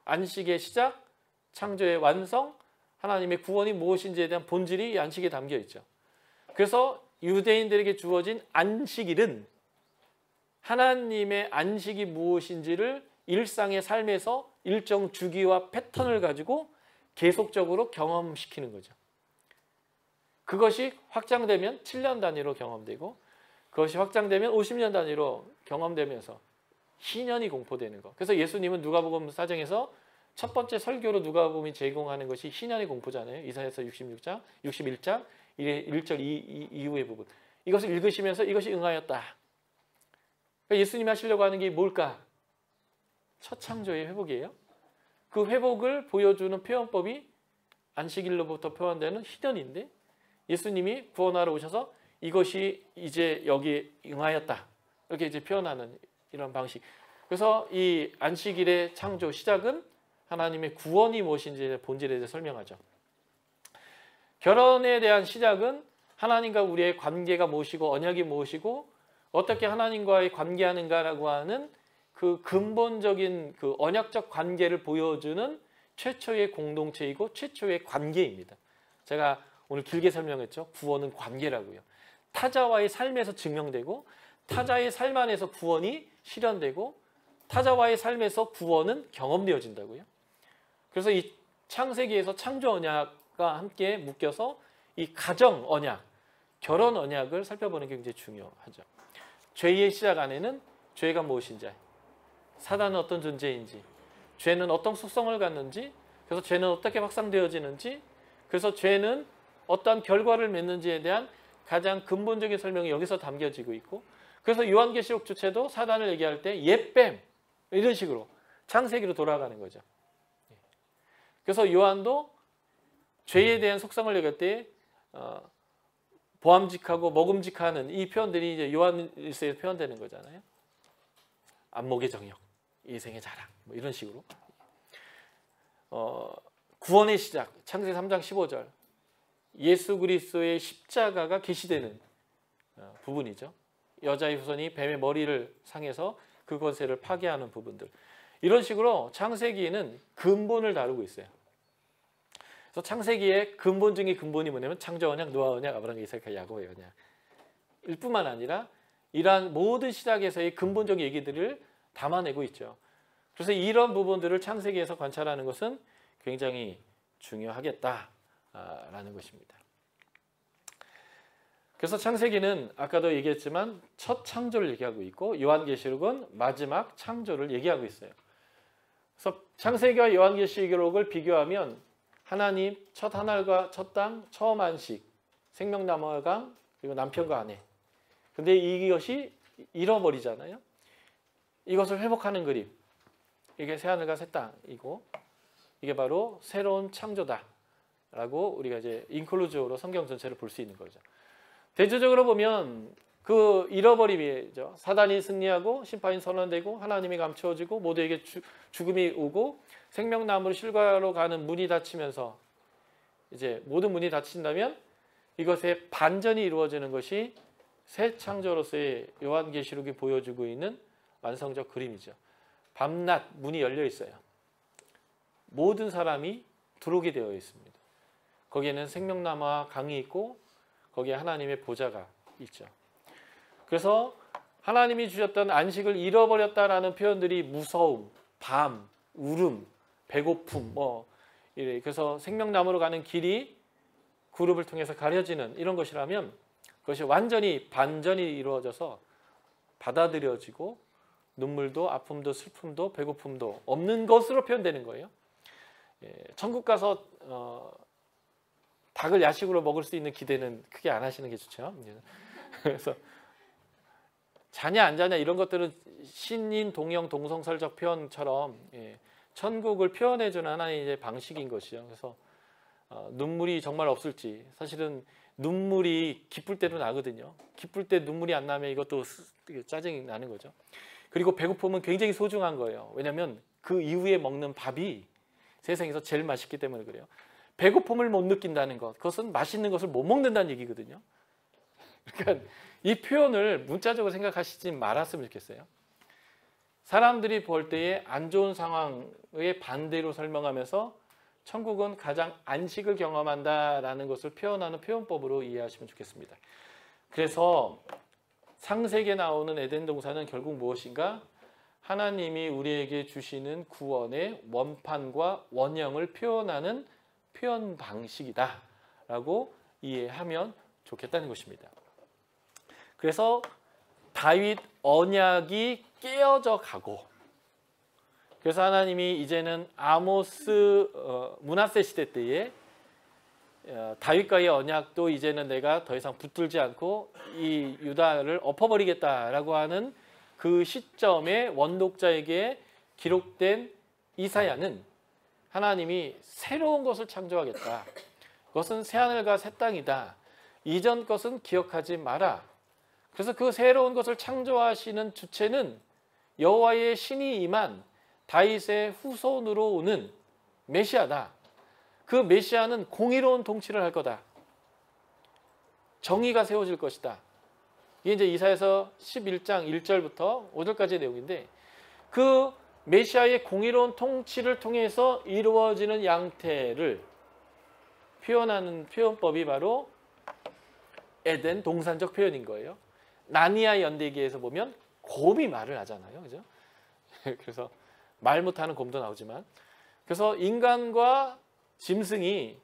안식의 시작, 창조의 완성, 하나님의 구원이 무엇인지에 대한 본질이 이 안식에 담겨 있죠. 그래서 유대인들에게 주어진 안식일은 하나님의 안식이 무엇인지를 일상의 삶에서 일정 주기와 패턴을 가지고 계속적으로 경험시키는 거죠. 그것이 확장되면 7년 단위로 경험되고 그것이 확장되면 50년 단위로 경험되면서 희년이 공포되는 거. 그래서 예수님은 누가복음 4장에서 첫 번째 설교로 누가복음이 제공하는 것이 희년의 공포잖아요. 이사야서 61장 1절 이후의 부분. 이것을 읽으시면서 이것이 응하였다. 그러니까 예수님이 하시려고 하는 게 뭘까? 첫 창조의 회복이에요. 그 회복을 보여주는 표현법이 안식일로부터 표현되는 희년인데 예수님이 구원하러 오셔서 이것이 이제 여기에 응하였다. 이렇게 이제 표현하는 이런 방식. 그래서 이 안식일의 창조 시작은 하나님의 구원이 무엇인지의 본질에 대해 설명하죠. 결혼에 대한 시작은 하나님과 우리의 관계가 무엇이고 언약이 무엇이고 어떻게 하나님과의 관계하는가라고 하는 그 근본적인 그 언약적 관계를 보여주는 최초의 공동체이고 최초의 관계입니다. 제가 오늘 길게 설명했죠. 구원은 관계라고요. 타자와의 삶에서 증명되고 타자의 삶 안에서 구원이 실현되고 타자와의 삶에서 구원은 경험되어진다고요. 그래서 이 창세기에서 창조 언약과 함께 묶여서 이 가정 언약, 결혼 언약을 살펴보는 게 굉장히 중요하죠. 죄의 시작 안에는 죄가 무엇인지, 사단은 어떤 존재인지, 죄는 어떤 속성을 갖는지, 그래서 죄는 어떻게 확산되어지는지, 그래서 죄는 어떠한 결과를 맺는지에 대한 가장 근본적인 설명이 여기서 담겨지고 있고, 그래서 요한계시록 주체도 사단을 얘기할 때 옛뱀 이런 식으로 창세기로 돌아가는 거죠. 그래서 요한도 죄에 대한 속성을 얘기할 때 보암직하고 먹음직하는 이 표현들이 이제 요한일서에 표현되는 거잖아요. 안목의 정욕, 이생의 자랑, 뭐 이런 식으로. 구원의 시작, 창세기 3장 15절. 예수 그리스도의 십자가가 계시되는 부분이죠. 여자의 후손이 뱀의 머리를 상해서 그 권세를 파괴하는 부분들. 이런 식으로 창세기에는 근본을 다루고 있어요. 그래서 창세기의 근본 중의 근본이 뭐냐면 창조 언약, 노아 언약, 아브라함, 이삭, 야곱의 언약. 일 뿐만 아니라 이러한 모든 시작에서의 근본적인 얘기들을 담아내고 있죠. 그래서 이런 부분들을 창세기에서 관찰하는 것은 굉장히 중요하겠다라는 것입니다. 그래서 창세기는 아까도 얘기했지만 첫 창조를 얘기하고 있고 요한계시록은 마지막 창조를 얘기하고 있어요. 그래서 창세기와 요한계시록을 비교하면 하나님 첫 하늘과 첫 땅, 처음 안식, 생명나무와 강, 그리고 남편과 아내. 근데 이것이 잃어버리잖아요. 이것을 회복하는 그림. 이게 새하늘과 새 땅이고 이게 바로 새로운 창조다라고 우리가 이제 인클루즈어로 성경 전체를 볼 수 있는 거죠. 대조적으로 보면 그 잃어버림이죠. 사단이 승리하고 심판이 선언되고 하나님이 감추어지고 모두에게 죽음이 오고 생명나무로 실과로 가는 문이 닫히면서 이제 모든 문이 닫힌다면 이것의 반전이 이루어지는 것이 새 창조로서의 요한계시록이 보여주고 있는 완성적 그림이죠. 밤낮 문이 열려 있어요. 모든 사람이 들어오게 되어 있습니다. 거기에는 생명나무와 강이 있고 거기에 하나님의 보좌가 있죠. 그래서 하나님이 주셨던 안식을 잃어버렸다라는 표현들이 무서움, 밤, 울음, 배고픔, 이래. 그래서 생명나무로 가는 길이 그룹을 통해서 가려지는 이런 것이라면 그것이 완전히 반전이 이루어져서 받아들여지고 눈물도 아픔도 슬픔도 배고픔도 없는 것으로 표현되는 거예요. 천국 가서 닭을 야식으로 먹을 수 있는 기대는 크게 안 하시는 게 좋죠. 그래서 자냐 안 자냐 이런 것들은 신인 동형 동성설적 표현처럼 천국을 표현해주는 하나의 방식인 것이죠. 그래서 눈물이 정말 없을지 사실은 눈물이 기쁠 때도 나거든요. 기쁠 때 눈물이 안 나면 이것도 짜증이 나는 거죠. 그리고 배고픔은 굉장히 소중한 거예요. 왜냐하면 그 이후에 먹는 밥이 세상에서 제일 맛있기 때문에 그래요. 배고픔을 못 느낀다는 것, 그것은 맛있는 것을 못 먹는다는 얘기거든요. 그러니까 이 표현을 문자적으로 생각하시지 말았으면 좋겠어요. 사람들이 볼 때에 안 좋은 상황의 반대로 설명하면서 천국은 가장 안식을 경험한다라는 것을 표현하는 표현법으로 이해하시면 좋겠습니다. 그래서 창세기에 나오는 에덴 동산은 결국 무엇인가? 하나님이 우리에게 주시는 구원의 원판과 원형을 표현하는 표현 방식이다라고 이해하면 좋겠다는 것입니다. 그래서 다윗 언약이 깨어져 가고 그래서 하나님이 이제는 아모스 므낫세 시대 때에 다윗과의 언약도 이제는 내가 더 이상 붙들지 않고 이 유다를 엎어버리겠다라고 하는 그 시점에 원독자에게 기록된 이사야는 하나님이 새로운 것을 창조하겠다. 그것은 새하늘과 새 땅이다. 이전 것은 기억하지 마라. 그래서 그 새로운 것을 창조하시는 주체는 여호와의 신이 임한 다윗의 후손으로 오는 메시아다. 그 메시아는 공의로운 통치를 할 거다. 정의가 세워질 것이다. 이게 이제 이사야서 11장 1절부터 5절까지의 내용인데 그 메시아의 공의로운 통치를 통해서 이루어지는 양태를 표현하는 표현법이 바로 에덴 동산적 표현인 거예요. 나니아 연대기에서 보면 곰이 말을 하잖아요. 그죠? 그래서 말 못하는 곰도 나오지만, 그래서 인간과 짐승이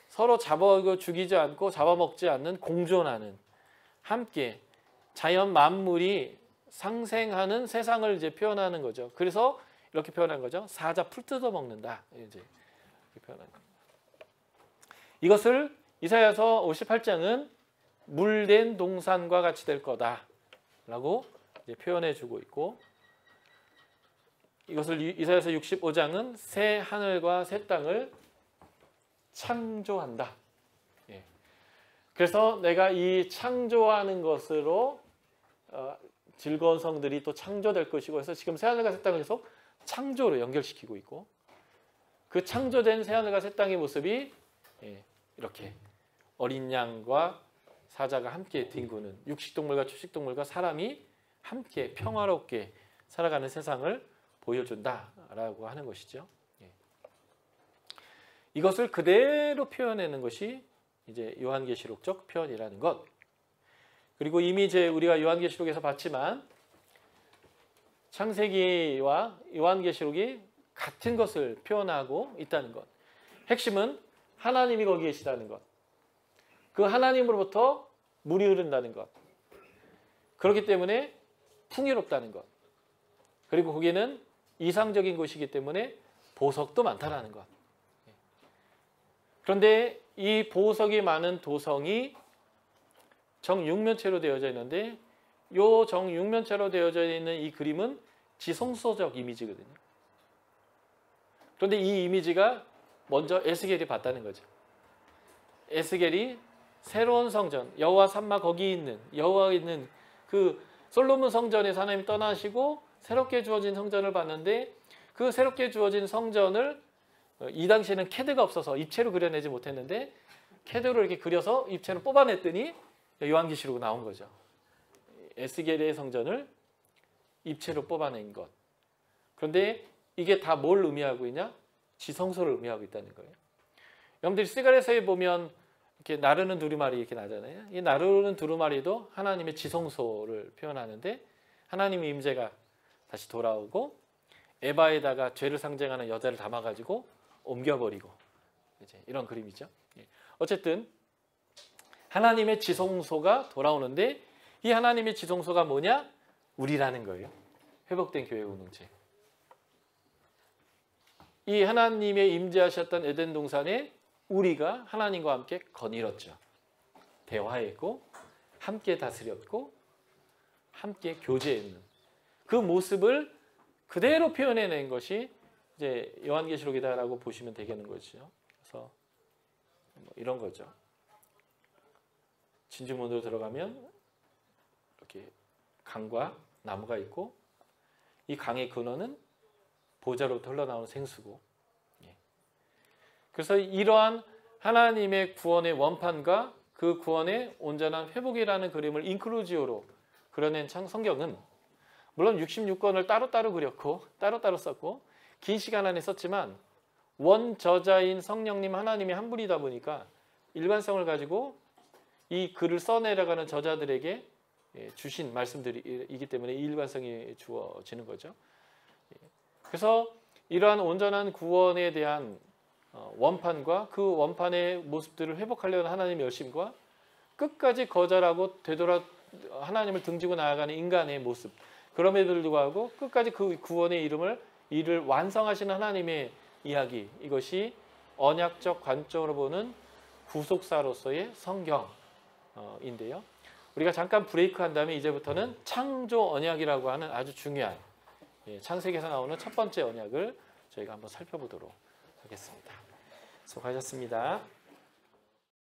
서로 잡아 죽이지 않고 잡아먹지 않는 공존하는, 함께 자연 만물이 상생하는 세상을 이제 표현하는 거죠. 그래서 이렇게 표현한 거죠. 사자 풀 뜯어 먹는다. 이제 이렇게 표현한 거. 이것을 이사야서 58장은 물된 동산과 같이 될 거다라고 이제 표현해주고 있고, 이것을 이사야서 65장은 새 하늘과 새 땅을 창조한다. 예. 그래서 내가 이 창조하는 것으로 즐거운 성들이 또 창조될 것이고, 해서 지금 새 하늘과 새 땅을 계속 창조로 연결시키고 있고, 그 창조된 새 하늘과 새 땅의 모습이 이렇게 어린 양과 사자가 함께 뒹구는, 육식동물과 초식동물과 사람이 함께 평화롭게 살아가는 세상을 보여준다라고 하는 것이죠. 이것을 그대로 표현하는 것이 이제 요한계시록적 표현이라는 것. 그리고 이미 이제 우리가 요한계시록에서 봤지만 창세기와 요한계시록이 같은 것을 표현하고 있다는 것. 핵심은 하나님이 거기 계시다는 것. 그 하나님으로부터 물이 흐른다는 것. 그렇기 때문에 풍요롭다는 것. 그리고 거기는 이상적인 곳이기 때문에 보석도 많다라는 것. 그런데 이 보석이 많은 도성이 정육면체로 되어져 있는데, 이 정육면체로 되어져 있는 이 그림은 지성소적 이미지거든요. 그런데 이 이미지가 먼저 에스겔이 봤다는 거죠. 에스겔이 새로운 성전, 여호와 산마 거기 있는, 여호와 있는 그 솔로몬 성전에서 하나님이 떠나시고 새롭게 주어진 성전을 봤는데, 그 새롭게 주어진 성전을 이 당시에는 캐드가 없어서 입체로 그려내지 못했는데 캐드로 이렇게 그려서 입체로 뽑아냈더니 요한계시록 나온 거죠. 에스겔의 성전을 입체로 뽑아낸 것. 그런데 이게 다 뭘 의미하고 있냐? 지성소를 의미하고 있다는 거예요. 여러분들이 시가랴서에 보면 이렇게 나르는 두루마리 이렇게 나잖아요. 이 나르는 두루마리도 하나님의 지성소를 표현하는데, 하나님의 임재가 다시 돌아오고 에바에다가 죄를 상징하는 여자를 담아가지고 옮겨버리고, 이제 이런 그림이죠. 어쨌든 하나님의 지성소가 돌아오는데, 이 하나님의 지성소가 뭐냐? 우리라는 거예요. 회복된 교회 공동체. 이 하나님의 임재하셨던 에덴 동산에 우리가 하나님과 함께 거닐었죠. 대화했고 함께 다스렸고 함께 교제했는 그 모습을 그대로 표현해낸 것이 이제 요한계시록이다라고 보시면 되겠는 거죠. 그래서 뭐 이런 거죠. 진주문으로 들어가면 이렇게 강과 나무가 있고, 이 강의 근원은 보좌로부터 흘러나오는 생수고, 그래서 이러한 하나님의 구원의 원판과 그 구원의 온전한 회복이라는 그림을 인클루지오로 그려낸 성경은, 물론 66권을 따로따로 그렸고 따로따로 썼고 긴 시간 안에 썼지만, 원저자인 성령님 하나님이 한 분이다 보니까 일관성을 가지고 이 글을 써내려가는 저자들에게 주신 말씀들이기 때문에 이 일관성이 주어지는 거죠. 그래서 이러한 온전한 구원에 대한 원판과 그 원판의 모습들을 회복하려는 하나님의 열심과 끝까지 거절하고 되돌아 하나님을 등지고 나아가는 인간의 모습, 그럼에도 불구하고 끝까지 그 구원의 일을 완성하시는 하나님의 이야기, 이것이 언약적 관점으로 보는 구속사로서의 성경인데요. 우리가 잠깐 브레이크한 다음에 이제부터는 창조 언약이라고 하는 아주 중요한 창세기에서 나오는 첫 번째 언약을 저희가 한번 살펴보도록 하겠습니다. 수고하셨습니다.